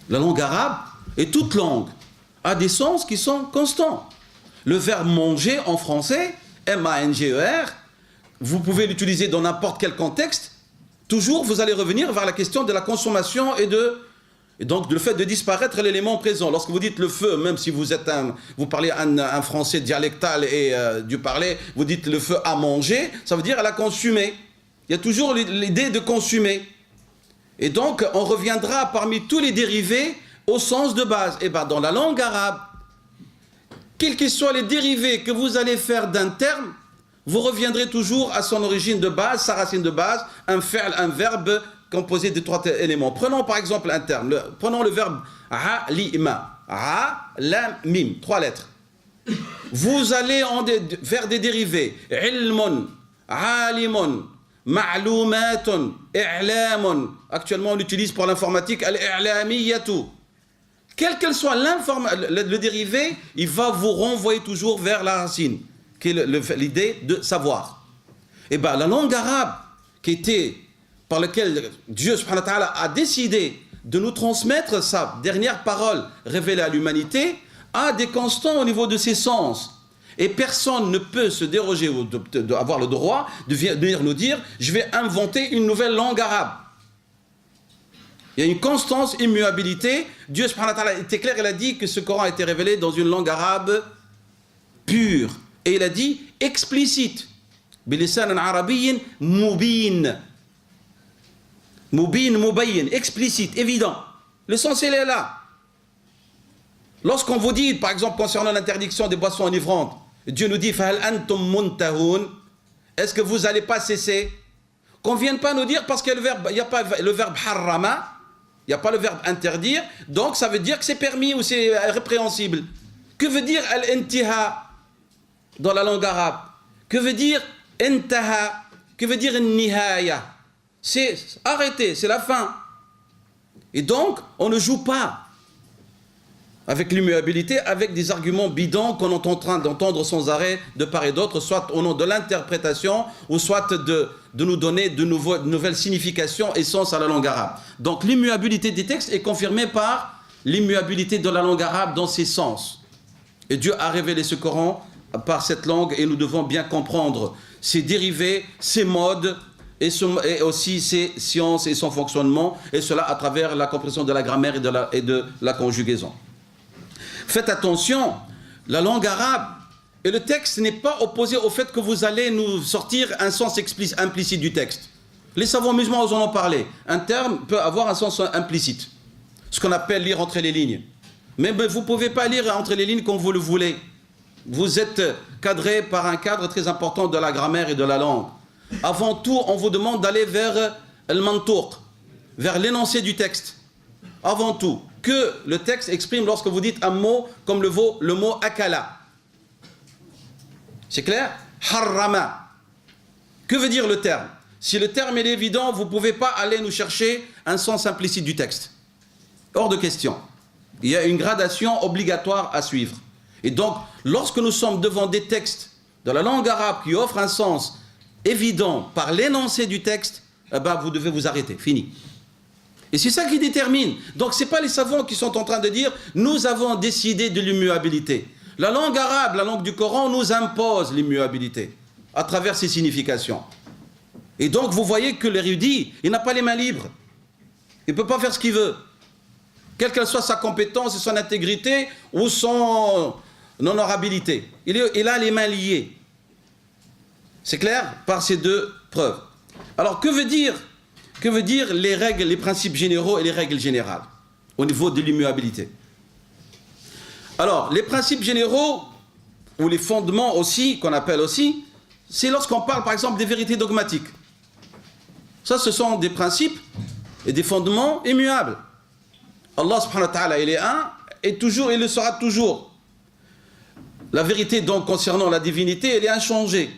La langue arabe, et toute langue, a des sens qui sont constants. Le verbe manger en français, M-A-N-G-E-R, vous pouvez l'utiliser dans n'importe quel contexte, toujours vous allez revenir vers la question de la consommation et donc le fait de disparaître l'élément présent. Lorsque vous dites le feu, même si vous parlez un français dialectal et du parler, vous dites le feu a mangé, ça veut dire elle a consumé. Il y a toujours l'idée de consommer. Et donc on reviendra parmi tous les dérivés au sens de base. Et bien dans la langue arabe, quels que soient les dérivés que vous allez faire d'un terme, vous reviendrez toujours à son origine de base, sa racine de base, un verbe composé de 3 éléments. Prenons par exemple un terme. Prenons le verbe alima. A-lam mim. 3 lettres. Vous allez vers des dérivés. Ilmun, alimun, ma'lumatun, i'lamun. Actuellement, on l'utilise pour l'informatique. Al-i'lamiyatu. Quel qu'elle soit le dérivé, il va vous renvoyer toujours vers la racine, qui est l'idée de savoir. Et bien, la langue arabe, par laquelle Dieu subhanahu wa ta'ala a décidé de nous transmettre sa dernière parole révélée à l'humanité, a des constants au niveau de ses sens. Et personne ne peut se déroger ou avoir le droit de venir nous dire « je vais inventer une nouvelle langue arabe ». Il y a une constance, immuabilité. Dieu subhanahu wa ta'ala était clair, il a dit que ce Coran a été révélé dans une langue arabe pure. Et il a dit explicite. Bilisan arabiyyin mubin. Mubin, mubayyin, explicite, évident. Le sens, il est là. Lorsqu'on vous dit, par exemple, concernant l'interdiction des boissons enivrantes, Dieu nous dit, Fahal antum muntahun, est-ce que vous n'allez pas cesser? Qu'on ne vienne pas nous dire, parce qu'il n'y a pas le verbe harrama, il n'y a pas le verbe interdire, donc ça veut dire que c'est permis ou c'est répréhensible. Que veut dire al-intiha dans la langue arabe? Que veut dire intaha? Que veut dire nihaya? C'est arrêter, c'est la fin. Et donc, on ne joue pas avec l'immuabilité, avec des arguments bidons qu'on est en train d'entendre sans arrêt de part et d'autre, soit au nom de l'interprétation, ou soit de nous donner de nouvelles significations et sens à la langue arabe. Donc l'immuabilité des textes est confirmée par l'immuabilité de la langue arabe dans ses sens. Et Dieu a révélé ce Coran par cette langue, et nous devons bien comprendre ses dérivés, ses modes, et aussi ses sciences et son fonctionnement, et cela à travers la compréhension de la grammaire et de la conjugaison. Faites attention, la langue arabe et le texte n'est pas opposé au fait que vous allez nous sortir un sens implicite du texte. Les savants musulmans en ont parlé. Un terme peut avoir un sens implicite, ce qu'on appelle lire entre les lignes. Mais vous ne pouvez pas lire entre les lignes comme vous le voulez. Vous êtes cadré par un cadre très important de la grammaire et de la langue. Avant tout, on vous demande d'aller vers le mantour, vers l'énoncé du texte. Avant tout, que le texte exprime lorsque vous dites un mot comme le mot akala. C'est clair? Harrama. Que veut dire le terme? Si le terme est évident, vous ne pouvez pas aller nous chercher un sens implicite du texte. Hors de question. Il y a une gradation obligatoire à suivre. Et donc, lorsque nous sommes devant des textes de la langue arabe qui offrent un sens évident par l'énoncé du texte, eh ben, vous devez vous arrêter. Fini. Et c'est ça qui détermine. Donc, ce n'est pas les savants qui sont en train de dire « nous avons décidé de l'immuabilité ». La langue arabe, la langue du Coran, nous impose l'immuabilité à travers ses significations. Et donc, vous voyez que l'érudit, il n'a pas les mains libres. Il ne peut pas faire ce qu'il veut. Quelle qu'elle soit sa compétence et son intégrité ou son honorabilité. Il a les mains liées. C'est clair? Par ces deux preuves. Alors, que veut dire les règles, les principes généraux et les règles générales au niveau de l'immuabilité? Alors, les principes généraux, ou les fondements aussi, qu'on appelle aussi, c'est lorsqu'on parle par exemple des vérités dogmatiques. Ça, ce sont des principes et des fondements immuables. Allah subhanahu wa ta'ala, il est un, et toujours, il le sera toujours. La vérité donc concernant la divinité, elle est inchangée.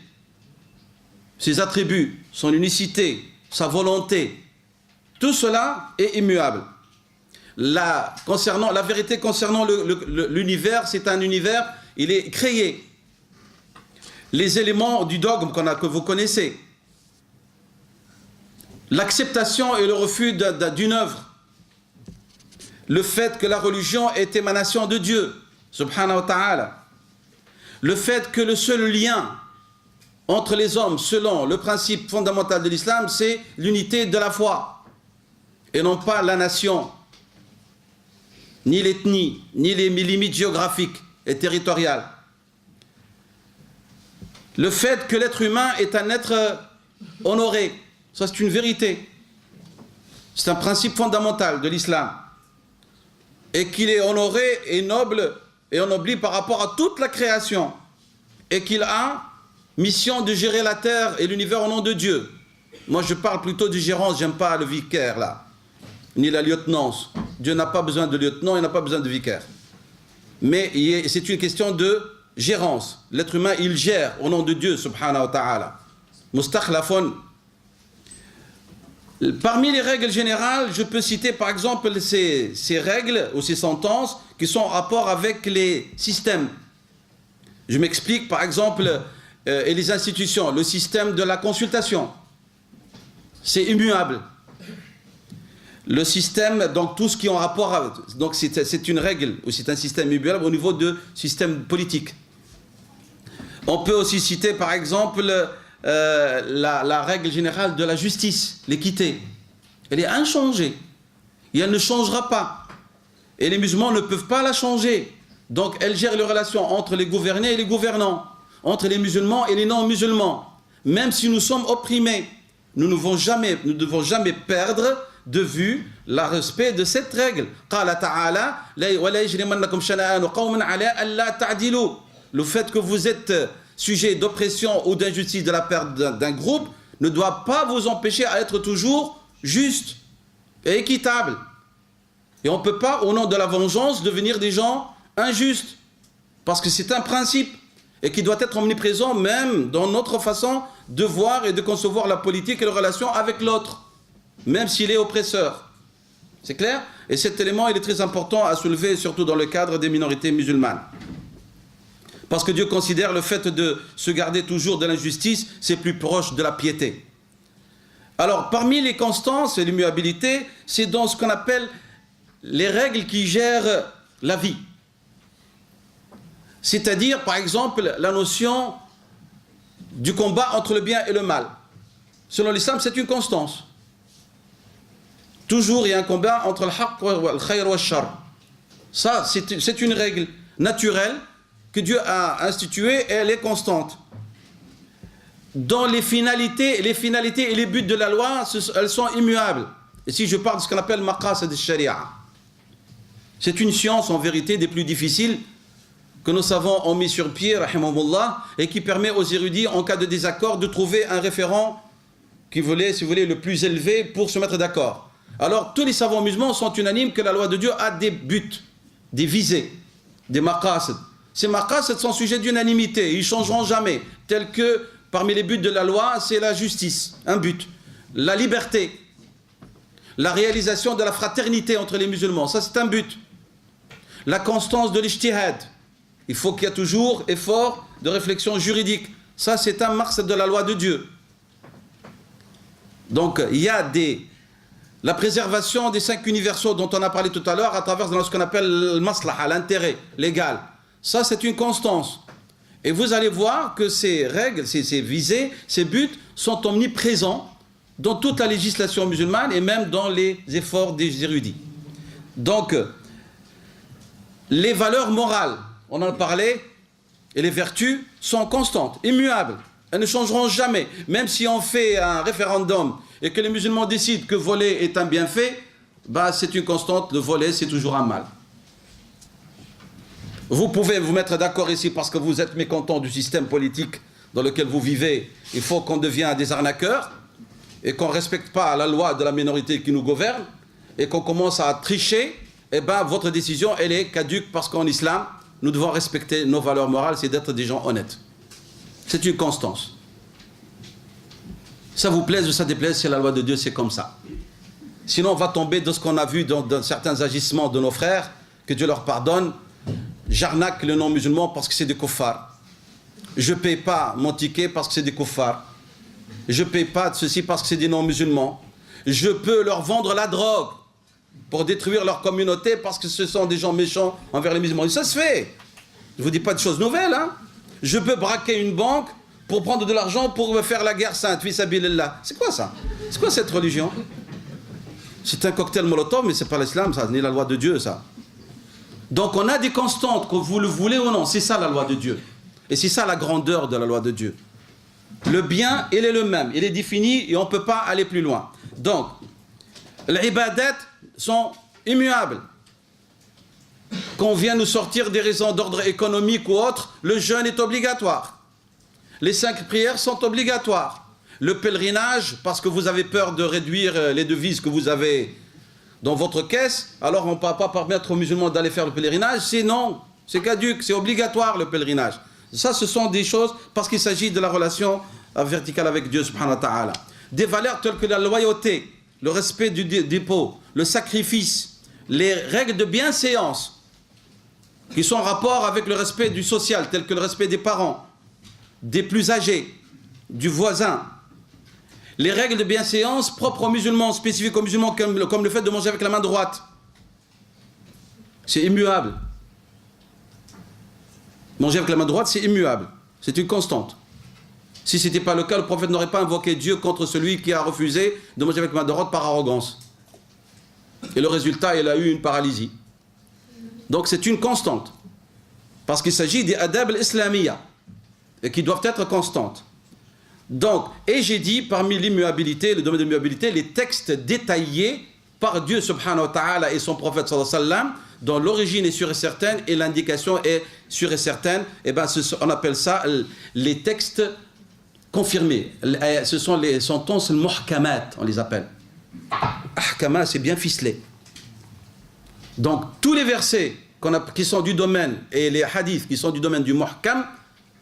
Ses attributs, son unicité, sa volonté, tout cela est immuable. La vérité concernant l'univers, c'est un univers, il est créé. Les éléments du dogme que vous connaissez, l'acceptation et le refus d'une œuvre, le fait que la religion est émanation de Dieu, subhanahu wa ta'ala, le fait que le seul lien entre les hommes, selon le principe fondamental de l'islam, c'est l'unité de la foi, et non pas la nation, ni l'ethnie, ni les limites géographiques et territoriales. Le fait que l'être humain est un être honoré, ça c'est une vérité. C'est un principe fondamental de l'islam. Et qu'il est honoré et noble et ennobli par rapport à toute la création. Et qu'il a mission de gérer la terre et l'univers au nom de Dieu. Moi je parle plutôt de gérance, j'aime pas le vicaire là, ni la lieutenance. Dieu n'a pas besoin de lieutenant, il n'a pas besoin de vicaire. Mais c'est une question de gérance. L'être humain, il gère au nom de Dieu, subhanahu wa ta'ala. Mustakhlafun. Parmi les règles générales, je peux citer par exemple ces règles ou ces sentences qui sont en rapport avec les systèmes. Je m'explique, par exemple, et les institutions, le système de la consultation, c'est immuable. Le système, donc tout ce qui est en rapport, donc c'est une règle, ou c'est un système immuable au niveau de système politique. On peut aussi citer par exemple la règle générale de la justice, l'équité. Elle est inchangée, et elle ne changera pas. Et les musulmans ne peuvent pas la changer. Donc elle gère les relations entre les gouvernés et les gouvernants, entre les musulmans et les non-musulmans. Même si nous sommes opprimés, nous ne devons jamais perdre de vue le respect de cette règle. Le fait que vous êtes sujet d'oppression ou d'injustice de la part d'un groupe ne doit pas vous empêcher à être toujours juste et équitable. Et on ne peut pas, au nom de la vengeance, devenir des gens injustes. Parce que c'est un principe et qui doit être omniprésent même dans notre façon de voir et de concevoir la politique et les relations avec l'autre, même s'il est oppresseur. C'est clair? Et cet élément, il est très important à soulever, surtout dans le cadre des minorités musulmanes. Parce que Dieu considère le fait de se garder toujours de l'injustice, c'est plus proche de la piété. Alors, parmi les constances et l'immuabilité, c'est dans ce qu'on appelle les règles qui gèrent la vie. C'est-à-dire, par exemple, la notion du combat entre le bien et le mal. Selon l'islam, c'est une constance. Toujours, il y a un combat entre le haqq, le khayr et le shar. Ça, c'est une règle naturelle que Dieu a instituée et elle est constante. Dans les finalités et les buts de la loi, elles sont immuables. Et si je parle de ce qu'on appelle maqasid al-sharia, c'est une science en vérité des plus difficiles que nos savants ont mis sur pied, rahimahumullah, et qui permet aux érudits, en cas de désaccord, de trouver un référent qui voulait, si vous voulez, le plus élevé pour se mettre d'accord. Alors, tous les savants musulmans sont unanimes que la loi de Dieu a des buts, des visées, des maqasid. Ces maqasid sont sujets d'unanimité, ils ne changeront jamais, tels que parmi les buts de la loi, c'est la justice, un but. La liberté, la réalisation de la fraternité entre les musulmans, ça c'est un but. La constance de l'ijtihad, il faut qu'il y ait toujours effort de réflexion juridique, ça c'est un maqsad de la loi de Dieu. Donc il y a la préservation des 5 universaux dont on a parlé tout à l'heure à travers ce qu'on appelle le maslaha, l'intérêt légal. Ça c'est une constance. Et vous allez voir que ces règles, ces visées, ces buts sont omniprésents dans toute la législation musulmane et même dans les efforts des érudits. Donc, les valeurs morales, on en parlait, et les vertus sont constantes, immuables, elles ne changeront jamais. Même si on fait un référendum et que les musulmans décident que voler est un bienfait, bah, c'est une constante, le voler c'est toujours un mal. Vous pouvez vous mettre d'accord ici parce que vous êtes mécontent du système politique dans lequel vous vivez. Il faut qu'on devienne des arnaqueurs et qu'on ne respecte pas la loi de la minorité qui nous gouverne et qu'on commence à tricher. Eh ben, votre décision, elle est caduque parce qu'en islam, nous devons respecter nos valeurs morales, c'est d'être des gens honnêtes. C'est une constance. Ça vous plaise ou ça déplaise, c'est la loi de Dieu, c'est comme ça. Sinon, on va tomber dans ce qu'on a vu dans certains agissements de nos frères, que Dieu leur pardonne. J'arnaque le non-musulman parce que c'est des kuffars. Je ne paye pas mon ticket parce que c'est des kuffars. Je ne paye pas de ceci parce que c'est des non-musulmans. Je peux leur vendre la drogue pour détruire leur communauté parce que ce sont des gens méchants envers les musulmans. Et ça se fait. Je ne vous dis pas de choses nouvelles. Hein. Je peux braquer une banque pour prendre de l'argent pour faire la guerre sainte. Fi sabilillah. C'est quoi ça? C'est quoi cette religion? C'est un cocktail molotov, mais ce n'est pas l'islam, ça, ni la loi de Dieu, ça. Donc on a des constantes, que vous le voulez ou non, c'est ça la loi de Dieu. Et c'est ça la grandeur de la loi de Dieu. Le bien, il est le même, il est défini et on ne peut pas aller plus loin. Donc, les ibadat sont immuables. Qu'on vient nous sortir des raisons d'ordre économique ou autre, le jeûne est obligatoire. Les 5 prières sont obligatoires. Le pèlerinage, parce que vous avez peur de réduire les devises que vous avez dans votre caisse, alors on ne peut pas permettre aux musulmans d'aller faire le pèlerinage, sinon c'est caduc, c'est obligatoire le pèlerinage. Ça, ce sont des choses, parce qu'il s'agit de la relation verticale avec Dieu subhanahu wa ta'ala. Des valeurs telles que la loyauté, le respect du dépôt, le sacrifice, les règles de bienséance, qui sont en rapport avec le respect du social, tel que le respect des parents, des plus âgés, du voisin. Les règles de bienséance propres aux musulmans, spécifiques aux musulmans, comme le fait de manger avec la main droite. C'est immuable. Manger avec la main droite, c'est immuable. C'est une constante. Si ce n'était pas le cas, le prophète n'aurait pas invoqué Dieu contre celui qui a refusé de manger avec la main droite par arrogance. Et le résultat, il a eu une paralysie. Donc c'est une constante. Parce qu'il s'agit des adab al-islamiyya, et qui doivent être constantes. Donc, et j'ai dit, parmi l'immuabilité, le domaine de l'immuabilité, les textes détaillés par Dieu subhanahu wa ta'ala et son prophète sallallahu alayhi wa sallam, dont l'origine est sûre et certaine et l'indication est sûre et certaine, et ben on appelle ça les textes confirmés. Ce sont les sentences muhkamat, on les appelle. Ahkama, c'est bien ficelé. Donc, tous les versets qui sont du domaine, et les hadiths qui sont du domaine du muhkam,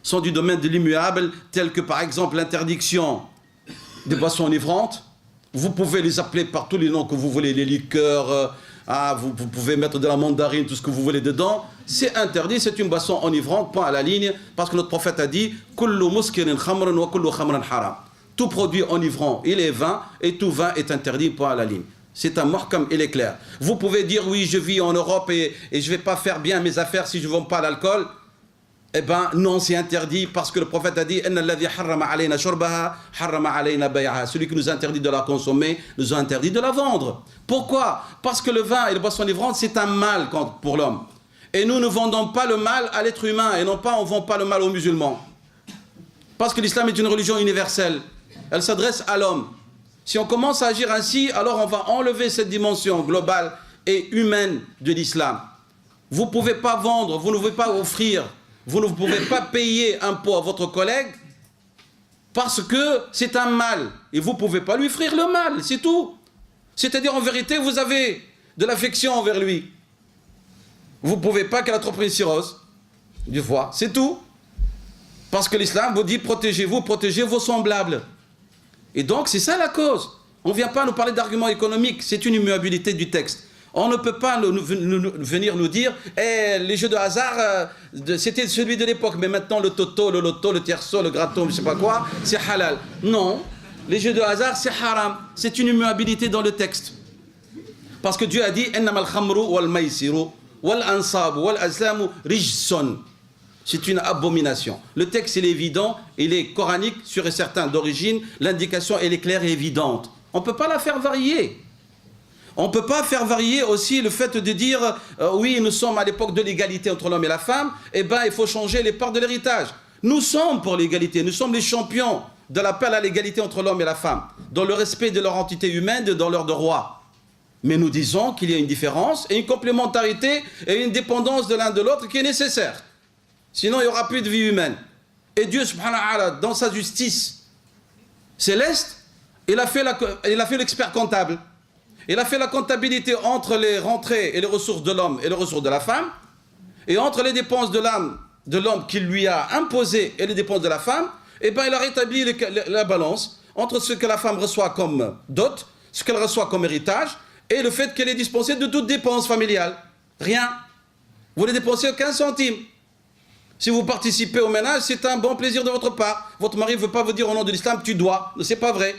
sont du domaine de l'immuable, tels que par exemple l'interdiction des boissons enivrantes. Vous pouvez les appeler par tous les noms que vous voulez, les liqueurs, vous pouvez mettre de la mandarine, tout ce que vous voulez dedans. C'est interdit, c'est une boisson enivrante, point à la ligne, parce que notre prophète a dit « Kullu muskirin khamran wa kullu khamran haram ». Tout produit enivrant, il est vin, et tout vin est interdit, point à la ligne. C'est un muhkam, il est clair. Vous pouvez dire « Oui, je vis en Europe et je ne vais pas faire bien mes affaires si je ne vends pas l'alcool ». Eh bien, non, c'est interdit parce que le prophète a dit celui qui nous interdit de la consommer, nous a interdit de la vendre. Pourquoi? Parce que le vin et les boissons enivrantes, c'est un mal pour l'homme. Et nous ne vendons pas le mal à l'être humain, et non pas, on ne vend pas le mal aux musulmans. Parce que l'islam est une religion universelle. Elle s'adresse à l'homme. Si on commence à agir ainsi, alors on va enlever cette dimension globale et humaine de l'islam. Vous ne pouvez pas vendre, vous ne pouvez pas offrir. Vous ne pouvez pas payer un pot à votre collègue parce que c'est un mal. Et vous ne pouvez pas lui offrir le mal, c'est tout. C'est-à-dire, en vérité, vous avez de l'affection envers lui. Vous ne pouvez pas qu'elle a trop pris une cirrhose du foie, c'est tout. Parce que l'islam vous dit, protégez-vous, protégez vos semblables. Et donc, c'est ça la cause. On ne vient pas nous parler d'arguments économiques, c'est une immuabilité du texte. On ne peut pas venir nous dire les jeux de hasard, c'était celui de l'époque, mais maintenant le toto, le loto, le tierceau, le gratton, je ne sais pas quoi, c'est halal. Non, les jeux de hasard, c'est haram. C'est une immuabilité dans le texte. Parce que Dieu a dit Ennamal khamru wal maisiru wal ansabu wal azlamu rijson. C'est une abomination. Le texte, il est évident, il est coranique, sûr et certain d'origine. L'indication, elle est claire et évidente. On ne peut pas la faire varier. On ne peut pas faire varier aussi le fait de dire oui, nous sommes à l'époque de l'égalité entre l'homme et la femme, eh bien il faut changer les parts de l'héritage. Nous sommes pour l'égalité, nous sommes les champions de l'appel à l'égalité entre l'homme et la femme, dans le respect de leur entité humaine, dans leur droit. Mais nous disons qu'il y a une différence et une complémentarité et une dépendance de l'un de l'autre qui est nécessaire. Sinon, il n'y aura plus de vie humaine. Et Dieu, subhanahu wa ta'ala, dans sa justice céleste, il a fait l'expert comptable. Il a fait la comptabilité entre les rentrées et les ressources de l'homme et les ressources de la femme, et entre les dépenses de l'homme qu'il lui a imposées et les dépenses de la femme. Et bien, il a rétabli la balance entre ce que la femme reçoit comme dot, ce qu'elle reçoit comme héritage, et le fait qu'elle est dispensée de toute dépense familiale. Rien. Vous ne dépensez aucun centime. Si vous participez au ménage, c'est un bon plaisir de votre part. Votre mari ne veut pas vous dire au nom de l'islam, tu dois. Ce n'est pas vrai.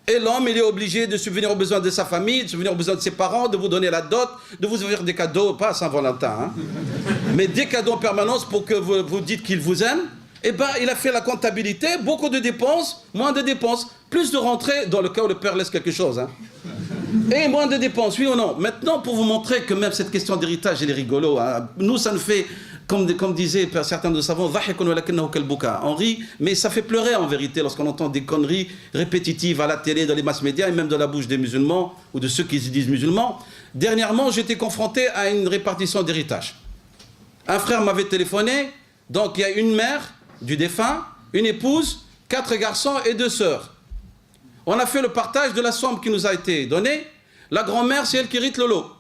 Et l'homme, il est obligé de subvenir aux besoins de sa famille, de subvenir aux besoins de ses parents, de vous donner la dot, de vous offrir des cadeaux, pas à Saint-Valentin, hein, mais des cadeaux en permanence pour que vous dites qu'il vous aime. Eh bien, il a fait la comptabilité, beaucoup de dépenses, moins de dépenses, plus de rentrées, dans le cas où le père laisse quelque chose. Hein. Et moins de dépenses, oui ou non? Maintenant, pour vous montrer que même cette question d'héritage, elle est rigolo, hein, nous, ça nous fait, comme disaient certains de nos savants, on rit, mais ça fait pleurer en vérité lorsqu'on entend des conneries répétitives à la télé, dans les masses médias, et même de la bouche des musulmans, ou de ceux qui se disent musulmans. Dernièrement, j'étais confronté à une répartition d'héritage. Un frère m'avait téléphoné, donc il y a une mère du défunt, une épouse, 4 garçons et 2 sœurs. On a fait le partage de la somme qui nous a été donnée. La grand-mère, c'est elle qui hérite le lot.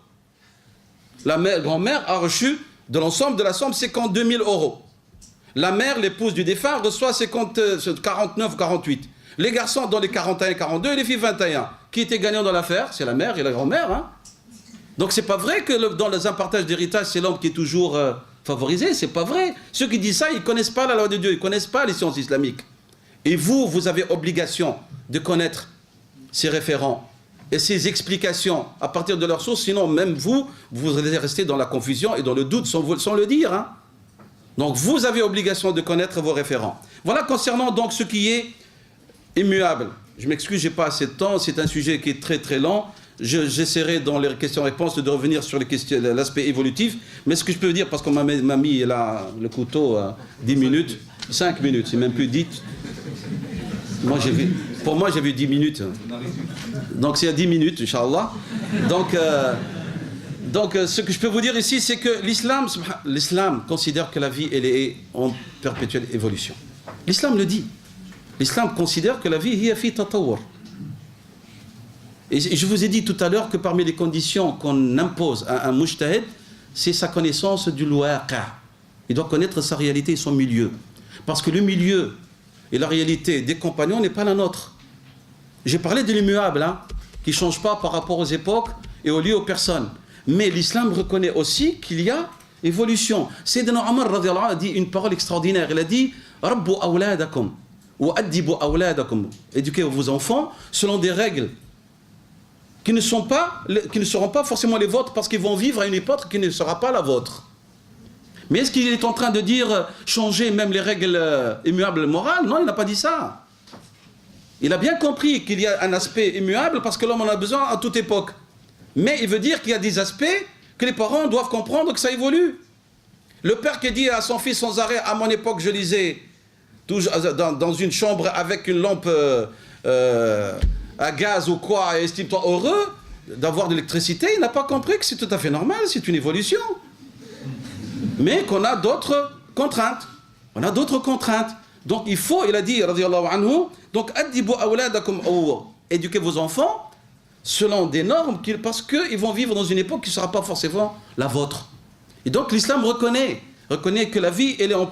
La grand-mère a reçu de l'ensemble de la somme 52 000 €. La mère, l'épouse du défunt, reçoit 49 ou 48. Les garçons dans les 41 et 42 et les filles 21. Qui était gagnant dans l'affaire? C'est la mère et la grand-mère. Hein. Donc c'est pas vrai que dans un partage d'héritage, c'est l'homme qui est toujours favorisé. C'est pas vrai. Ceux qui disent ça, ils ne connaissent pas la loi de Dieu, ils ne connaissent pas les sciences islamiques. Et vous avez obligation de connaître ces référents et ces explications à partir de leurs sources, sinon même vous allez rester dans la confusion et dans le doute sans le dire. Hein. Donc vous avez obligation de connaître vos référents. Voilà concernant donc ce qui est immuable. Je m'excuse, je n'ai pas assez de temps, c'est un sujet qui est très très lent. J'essaierai dans les questions-réponses de revenir sur l'aspect évolutif. Mais ce que je peux dire, parce qu'on m'a mis là, le couteau à 10 minutes, 5 minutes, c'est même plus 10. Pour moi, j'ai vu 10 minutes. Donc, c'est à 10 minutes, Inch'Allah. Donc, ce que je peux vous dire ici, c'est que l'islam considère que la vie, elle est en perpétuelle évolution. L'islam le dit. L'islam considère que la vie, hiya fi tatawwur. Et je vous ai dit tout à l'heure que parmi les conditions qu'on impose à un mujtahid, c'est sa connaissance du waqa'. Il doit connaître sa réalité et son milieu. Parce que le milieu et la réalité des compagnons n'est pas la nôtre. J'ai parlé de l'immuable, hein, qui ne change pas par rapport aux époques et aux lieux, aux personnes. Mais l'islam reconnaît aussi qu'il y a évolution. Sayyidina Omar radhiyallahu anhu a dit une parole extraordinaire. Il a dit « Rabbu awladakum wa addibu awladakum » éduquez vos enfants selon des règles qui ne seront pas forcément les vôtres, parce qu'ils vont vivre à une époque qui ne sera pas la vôtre. Mais est-ce qu'il est en train de dire changer même les règles immuables morales? Non, il n'a pas dit ça. Il a bien compris qu'il y a un aspect immuable parce que l'homme en a besoin à toute époque. Mais il veut dire qu'il y a des aspects que les parents doivent comprendre que ça évolue. Le père qui dit à son fils sans arrêt, à mon époque je lisais dans une chambre avec une lampe à gaz ou quoi, et estime-toi heureux d'avoir de l'électricité, il n'a pas compris que c'est tout à fait normal, c'est une évolution. Mais qu'on a d'autres contraintes. On a d'autres contraintes. Donc il faut, il a dit, radiyallahu anhu, donc addibu awladakum éduquez vos enfants selon des normes, parce qu'ils vont vivre dans une époque qui ne sera pas forcément la vôtre. Et donc l'islam reconnaît que la vie, elle est en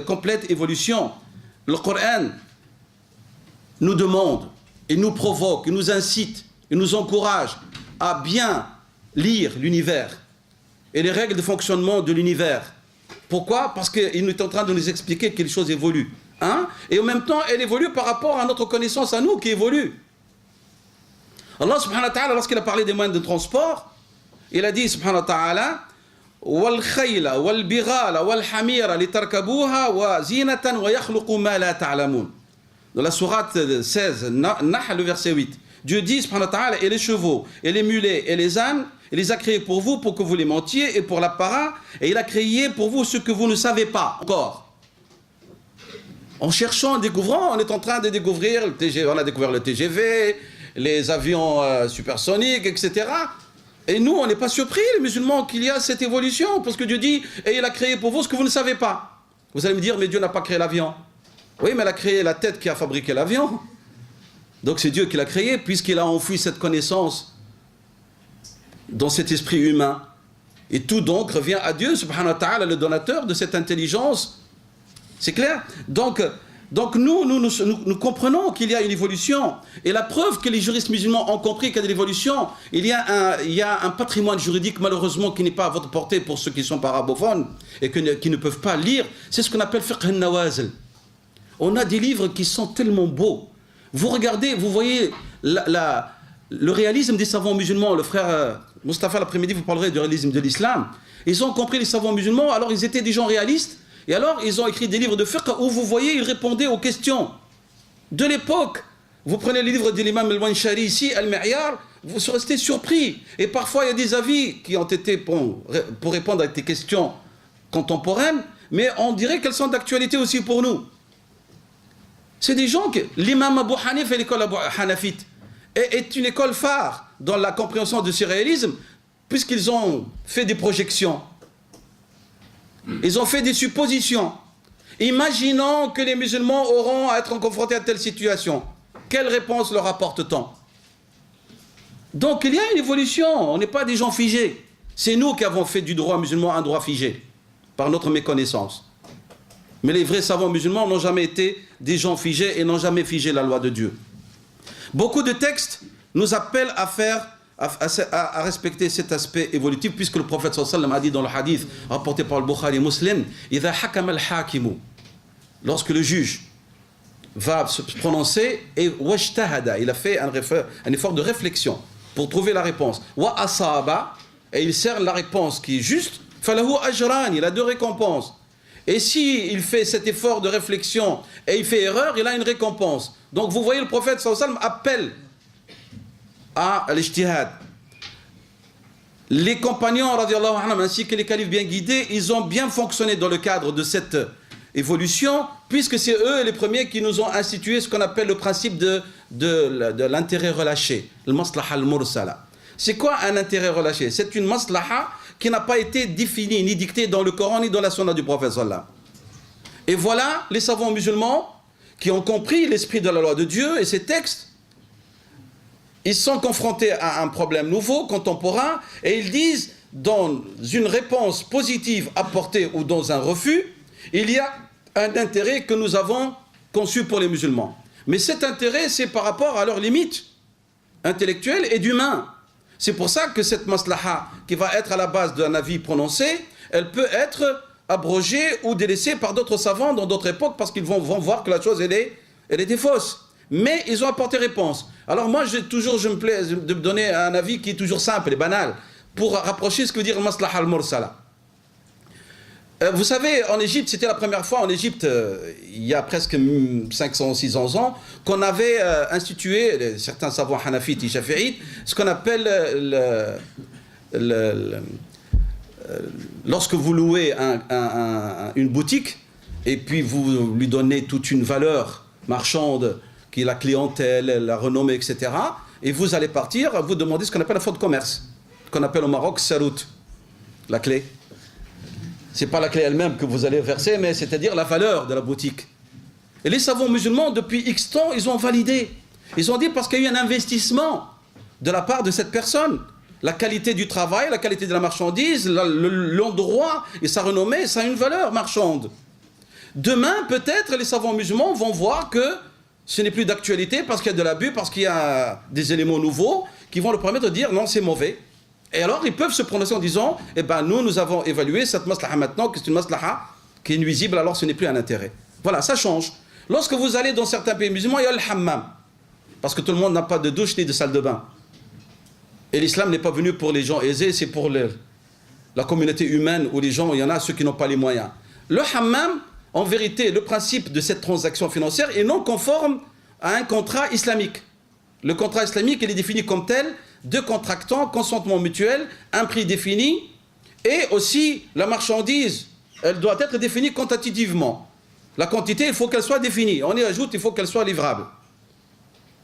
complète évolution. Le Coran nous demande, il nous provoque, il nous incite, il nous encourage à bien lire l'univers et les règles de fonctionnement de l'univers. Pourquoi? Parce qu'il est en train de nous expliquer que les choses évoluent. Hein? Et en même temps, elle évolue par rapport à notre connaissance à nous qui évolue. Allah subhanahu wa ta'ala, lorsqu'il a parlé des moyens de transport, il a dit subhanahu wa ta'ala wal khayla wal bighala wal hamira litarkabuha wa zinatan wa yakhluqu ma la ta'lamun. Dans la sourate 16, Nahl, le verset 8, Dieu dit subhanahu wa ta'ala, et les chevaux, et les mulets, et les ânes, il les a créés pour vous, pour que vous les montiez, et pour l'apparat, et il a créé pour vous ce que vous ne savez pas encore. En cherchant, en découvrant, on est en train de découvrir le TGV, on a découvert le TGV, les avions supersoniques, etc. Et nous, on n'est pas surpris, les musulmans, qu'il y a cette évolution, parce que Dieu dit, et il a créé pour vous ce que vous ne savez pas. Vous allez me dire, mais Dieu n'a pas créé l'avion. Oui, mais il a créé la tête qui a fabriqué l'avion. Donc c'est Dieu qui l'a créé, puisqu'il a enfoui cette connaissance dans cet esprit humain. Et tout donc revient à Dieu, subhanahu wa ta'ala, le donateur de cette intelligence. C'est clair? Donc nous comprenons qu'il y a une évolution. Et la preuve que les juristes musulmans ont compris qu'il y a de l'évolution, il y a un patrimoine juridique, malheureusement, qui n'est pas à votre portée pour ceux qui sont pas arabophones et qui ne peuvent pas lire. C'est ce qu'on appelle fiqh al-nawazil. On a des livres qui sont tellement beaux. Vous regardez, vous voyez le réalisme des savants musulmans. Le frère Mustapha, l'après-midi, vous parlerez du réalisme de l'islam. Ils ont compris les savants musulmans, alors ils étaient des gens réalistes. Et alors, ils ont écrit des livres de fiqh où vous voyez, ils répondaient aux questions de l'époque. Vous prenez les livres de l'imam al-Wanshari ici, Al-Mi'yar, vous restez surpris. Et parfois, il y a des avis qui ont été pour répondre à des questions contemporaines, mais on dirait qu'elles sont d'actualité aussi pour nous. C'est des gens que l'imam Abu Hanif et l'école Hanafite est une école phare dans la compréhension du surréalisme, puisqu'ils ont fait des projections. Ils ont fait des suppositions. Imaginons que les musulmans auront à être confrontés à telle situation. Quelle réponse leur apporte-t-on? Donc il y a une évolution. On n'est pas des gens figés. C'est nous qui avons fait du droit musulman un droit figé, par notre méconnaissance. Mais les vrais savants musulmans n'ont jamais été des gens figés et n'ont jamais figé la loi de Dieu. Beaucoup de textes nous appellent à respecter cet aspect évolutif, puisque le prophète sallallahu alayhi wa sallam a dit dans le hadith rapporté par le Bukhari et Muslim, idha hakama al-hakimu, lorsque le juge va se prononcer et wajtahada, il a fait un effort de réflexion pour trouver la réponse, wa asaba, et il sert la réponse qui est juste, falahu ajran, il a 2 récompenses. Et si il fait cet effort de réflexion et il fait erreur, il a une récompense. Donc vous voyez, le prophète sallallahu alayhi wa sallam appelle à l'ijtihad. Les compagnons radiallahu anhum, ainsi que les califes bien guidés, ils ont bien fonctionné dans le cadre de cette évolution, puisque c'est eux les premiers qui nous ont institué ce qu'on appelle le principe de l'intérêt relâché, le maslaha al-mursala. C'est quoi un intérêt relâché? C'est une maslaha qui n'a pas été définie ni dictée dans le Coran ni dans la sunna du prophète sallallahu. Et voilà les savants musulmans qui ont compris l'esprit de la loi de Dieu et ses textes. Ils sont confrontés à un problème nouveau, contemporain, et ils disent, dans une réponse positive apportée ou dans un refus, il y a un intérêt que nous avons conçu pour les musulmans. Mais cet intérêt, c'est par rapport à leurs limites intellectuelles et d'humains. C'est pour ça que cette maslaha, qui va être à la base d'un avis prononcé, elle peut être abrogée ou délaissée par d'autres savants dans d'autres époques, parce qu'ils vont voir que la chose, elle était fausse. Mais ils ont apporté réponse. Alors moi, je me plais de me donner un avis qui est toujours simple et banal, pour rapprocher ce que veut dire le maslaha al-mursala. Vous savez, en Égypte, c'était la première fois en Égypte, il y a presque 500 ou 600 ans, qu'on avait institué, certains savants hanafites et shafi'ites, ce qu'on appelle lorsque vous louez une boutique, et puis vous lui donnez toute une valeur marchande, qui est la clientèle, la renommée, etc. Et vous allez partir, vous demandez ce qu'on appelle la faute de commerce, qu'on appelle au Maroc sarout, la clé. C'est pas la clé elle-même que vous allez verser, mais c'est-à-dire la valeur de la boutique. Et les savants musulmans, depuis X temps, ils ont validé. Ils ont dit parce qu'il y a eu un investissement de la part de cette personne. La qualité du travail, la qualité de la marchandise, l'endroit et sa renommée, ça a une valeur marchande. Demain, peut-être, les savants musulmans vont voir que ce n'est plus d'actualité parce qu'il y a de l'abus, parce qu'il y a des éléments nouveaux qui vont leur permettre de dire non, c'est mauvais. Et alors, ils peuvent se prononcer en disant, eh ben, nous avons évalué cette maslaha maintenant, que c'est une maslaha qui est nuisible, alors ce n'est plus un intérêt. Voilà, ça change. Lorsque vous allez dans certains pays musulmans, il y a le hammam. Parce que tout le monde n'a pas de douche ni de salle de bain. Et l'islam n'est pas venu pour les gens aisés, c'est pour la communauté humaine où les gens, il y en a ceux qui n'ont pas les moyens. Le hammam, en vérité, le principe de cette transaction financière est non conforme à un contrat islamique. Le contrat islamique, il est défini comme tel, 2 contractants, consentement mutuel, un prix défini, et aussi la marchandise, elle doit être définie quantitativement. La quantité, il faut qu'elle soit définie. On y ajoute, il faut qu'elle soit livrable.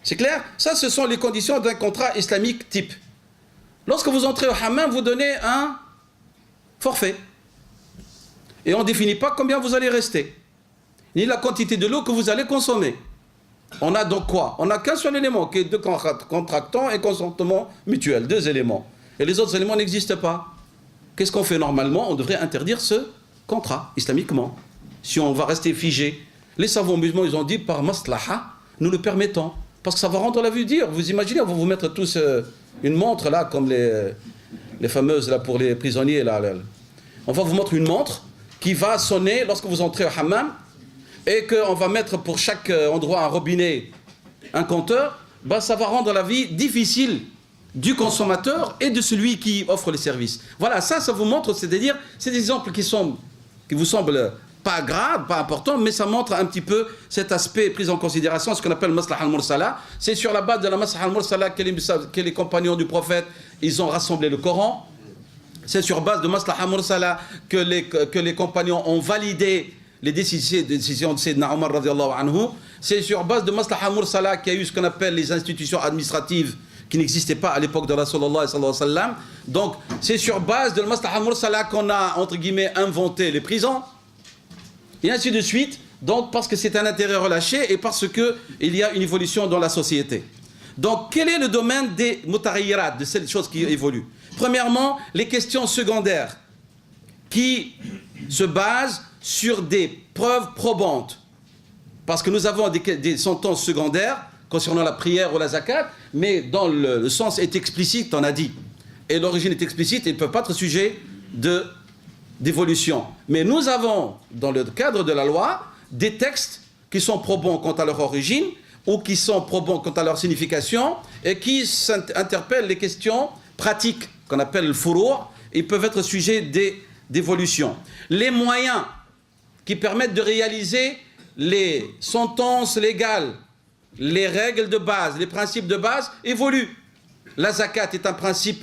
C'est clair? Ça, ce sont les conditions d'un contrat islamique type. Lorsque vous entrez au hammam, vous donnez un forfait. Et on ne définit pas combien vous allez rester, ni la quantité de l'eau que vous allez consommer. On a donc quoi? On n'a qu'un seul élément, qui est de contractant et consentement mutuel, 2 éléments. Et les autres éléments n'existent pas. Qu'est-ce qu'on fait normalement? On devrait interdire ce contrat, islamiquement. Si on va rester figé. Les savants musulmans, ils ont dit, par maslaha, nous le permettons. Parce que ça va rendre la vie dure. Vous imaginez, on va vous mettre tous une montre, là, comme les fameuses, là, pour les prisonniers, là. On va vous mettre une montre qui va sonner lorsque vous entrez au hammam, et qu'on va mettre pour chaque endroit un robinet, un compteur, ben ça va rendre la vie difficile du consommateur et de celui qui offre les services. Voilà, ça vous montre, c'est-à-dire, c'est des exemples qui vous semblent pas graves, pas importants, mais ça montre un petit peu cet aspect pris en considération, ce qu'on appelle maslaha al-mursala. C'est sur la base de la maslaha al-mursala que les compagnons du prophète, ils ont rassemblé le Coran. C'est sur base de maslaha al-mursala que les compagnons ont validé les décisions de Sayyidina Omar radiallahu anhu. C'est sur base de maslaha mursala qu'il y a eu ce qu'on appelle les institutions administratives qui n'existaient pas à l'époque de Rasulullah sallallahu alayhi wa sallam. Donc c'est sur base de maslaha mursala qu'on a entre guillemets inventé les prisons et ainsi de suite. Donc parce que c'est un intérêt relâché et parce que il y a une évolution dans la société. Donc quel est le domaine des mutaghayirat, de ces choses qui évoluent? Premièrement, les questions secondaires qui se basent sur des preuves probantes. Parce que nous avons des sentences secondaires concernant la prière ou la zakat, mais dans le sens est explicite, on a dit. Et l'origine est explicite, ils ne peuvent pas être sujets d'évolution. Mais nous avons, dans le cadre de la loi, des textes qui sont probants quant à leur origine, ou qui sont probants quant à leur signification, et qui interpellent les questions pratiques, qu'on appelle le furu', ils peuvent être sujets d'évolution. Les moyens qui permettent de réaliser les sentences légales, les règles de base, les principes de base évoluent. La zakat est un principe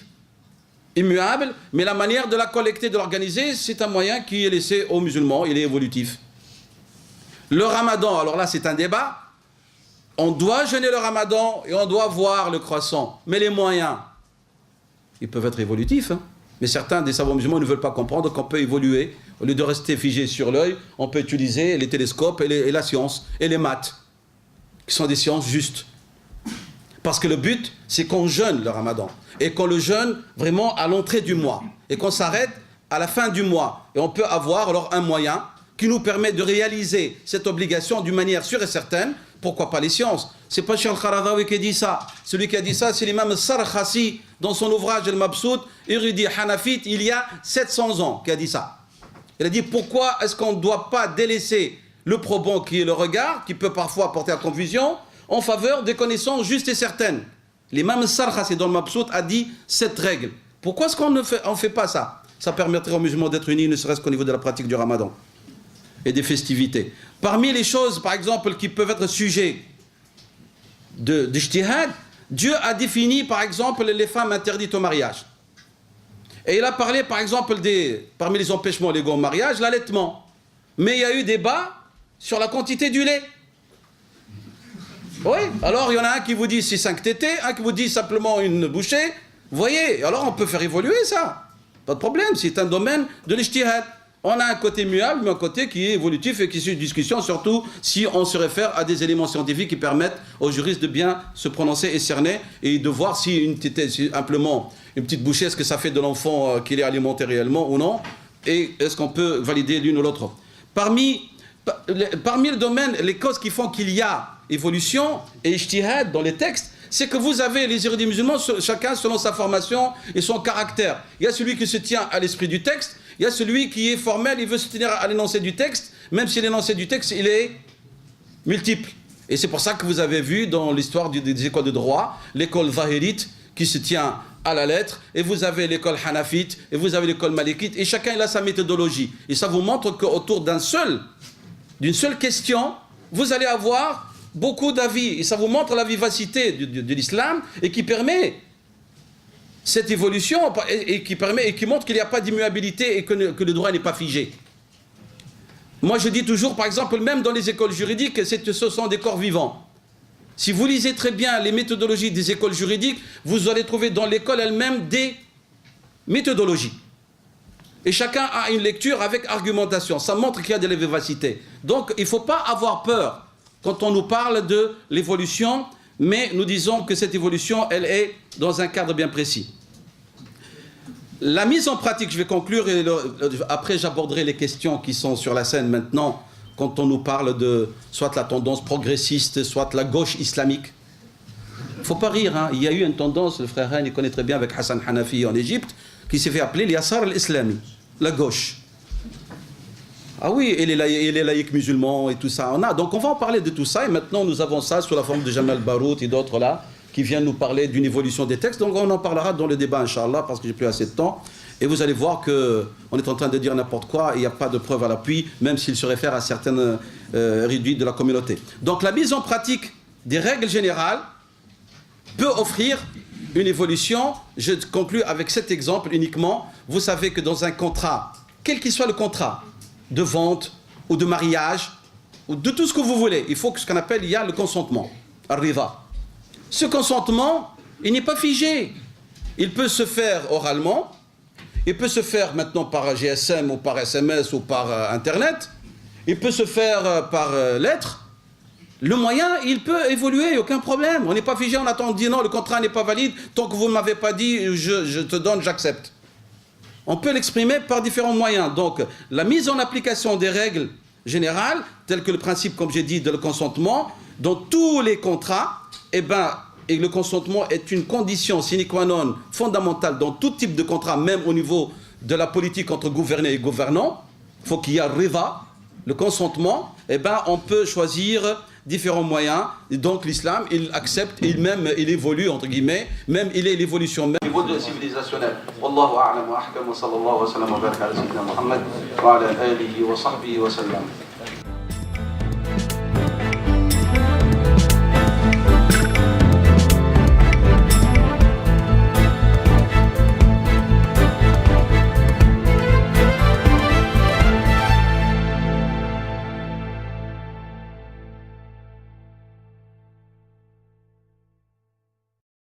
immuable, mais la manière de la collecter, de l'organiser, c'est un moyen qui est laissé aux musulmans, il est évolutif. Le ramadan, alors là c'est un débat, on doit jeûner le ramadan et on doit voir le croissant, mais les moyens, ils peuvent être évolutifs, hein. Mais certains des savants musulmans ne veulent pas comprendre qu'on peut évoluer. Au lieu de rester figé sur l'œil, on peut utiliser les télescopes et la science et les maths, qui sont des sciences justes. Parce que le but, c'est qu'on jeûne le ramadan. Et qu'on le jeûne vraiment à l'entrée du mois. Et qu'on s'arrête à la fin du mois. Et on peut avoir alors un moyen qui nous permet de réaliser cette obligation d'une manière sûre et certaine. Pourquoi pas les sciences? C'est pas Cheikh al-Qaradawi qui dit ça. Celui qui a dit ça, c'est l'imam Sarkhasi dans son ouvrage Al-Mabsout, érudit hanafite, il y a 700 ans qui a dit ça. Il a dit pourquoi est-ce qu'on ne doit pas délaisser le probant qui est le regard, qui peut parfois porter à confusion, en faveur des connaissances justes et certaines. L'imam Sarkhasi dans le Mabsout a dit cette règle. Pourquoi est-ce qu'on ne fait pas ça? Ça permettrait aux musulmans d'être unis, ne serait-ce qu'au niveau de la pratique du ramadan et des festivités. Parmi les choses, par exemple, qui peuvent être sujets d'ijtihad, Dieu a défini, par exemple, les femmes interdites au mariage. Et il a parlé, par exemple, parmi les empêchements légaux au mariage, l'allaitement. Mais il y a eu débat sur la quantité du lait. Oui, alors il y en a un qui vous dit c'est 5 tétés, un qui vous dit simplement une bouchée. Vous voyez, alors on peut faire évoluer ça. Pas de problème, c'est un domaine de l'ijtihad. On a un côté muable, mais un côté qui est évolutif et qui est sur discussion, surtout si on se réfère à des éléments scientifiques qui permettent aux juristes de bien se prononcer et cerner et de voir si une tétée, simplement une petite bouchée, est-ce que ça fait de l'enfant qu'il est alimenté réellement ou non, et est-ce qu'on peut valider l'une ou l'autre. Parmi le domaine, les causes qui font qu'il y a évolution et ijtihad dans les textes, c'est que vous avez les érudits musulmans, chacun selon sa formation et son caractère. Il y a celui qui se tient à l'esprit du texte, il y a celui qui est formel, il veut se tenir à l'énoncé du texte, même si l'énoncé du texte, il est multiple. Et c'est pour ça que vous avez vu dans l'histoire des écoles de droit, l'école zahirite qui se tient à la lettre, et vous avez l'école hanafite, et vous avez l'école malikite, et chacun il a sa méthodologie. Et ça vous montre qu'autour d'une seule question, vous allez avoir beaucoup d'avis, et ça vous montre la vivacité de l'islam, et qui permet cette évolution, et qui montre qu'il n'y a pas d'immuabilité, et que le droit n'est pas figé. Moi, je dis toujours, par exemple, même dans les écoles juridiques, ce sont des corps vivants. Si vous lisez très bien les méthodologies des écoles juridiques, vous allez trouver dans l'école elle-même des méthodologies. Et chacun a une lecture avec argumentation. Ça montre qu'il y a de la vivacité. Donc, il ne faut pas avoir peur quand on nous parle de l'évolution, mais nous disons que cette évolution, elle est dans un cadre bien précis. La mise en pratique, je vais conclure, et après j'aborderai les questions qui sont sur la scène maintenant, quand on nous parle de soit la tendance progressiste, soit la gauche islamique. Il ne faut pas rire, hein. Il y a eu une tendance, le frère Hain, il connaît très bien avec Hassan Hanafi en Égypte, qui s'est fait appeler l'Yassar al-Islami, la gauche. Ah oui, et les laïcs musulmans et tout ça. Donc on va en parler de tout ça, et maintenant nous avons ça sous la forme de Jamal Barout et d'autres là, qui viennent nous parler d'une évolution des textes. Donc on en parlera dans le débat, Inch'Allah, parce que j'ai plus assez de temps. Et vous allez voir qu'on est en train de dire n'importe quoi, et il n'y a pas de preuve à l'appui, même s'il se réfère à certaines réduites de la communauté. Donc la mise en pratique des règles générales peut offrir une évolution. Je conclus avec cet exemple uniquement. Vous savez que dans un contrat, quel qu'il soit le contrat, de vente ou de mariage, ou de tout ce que vous voulez, il faut que ce qu'on appelle, il y a le consentement, al-rida. Ce consentement, il n'est pas figé. Il peut se faire oralement, il peut se faire maintenant par GSM ou par SMS ou par Internet, il peut se faire par lettre. Le moyen, il peut évoluer, aucun problème. On n'est pas figé, on attend, on dit non, le contrat n'est pas valide, tant que vous ne m'avez pas dit, je te donne, j'accepte. On peut l'exprimer par différents moyens. Donc, la mise en application des règles générales, telles que le principe, comme j'ai dit, de le consentement, dans tous les contrats, et le consentement est une condition sine qua non fondamentale dans tout type de contrat, même au niveau de la politique entre gouverné et gouvernant. Il faut qu'il y ait le consentement. On peut choisir différents moyens. Et donc l'islam, il accepte, il évolue, entre guillemets, même il est l'évolution même au niveau de civilisationnel. Wallahu a'lam wa ahkam wa sallallahu wa sallam wa baraka ala sayyidina Muhammad wa ala alihi wa sahbihi wa sallam.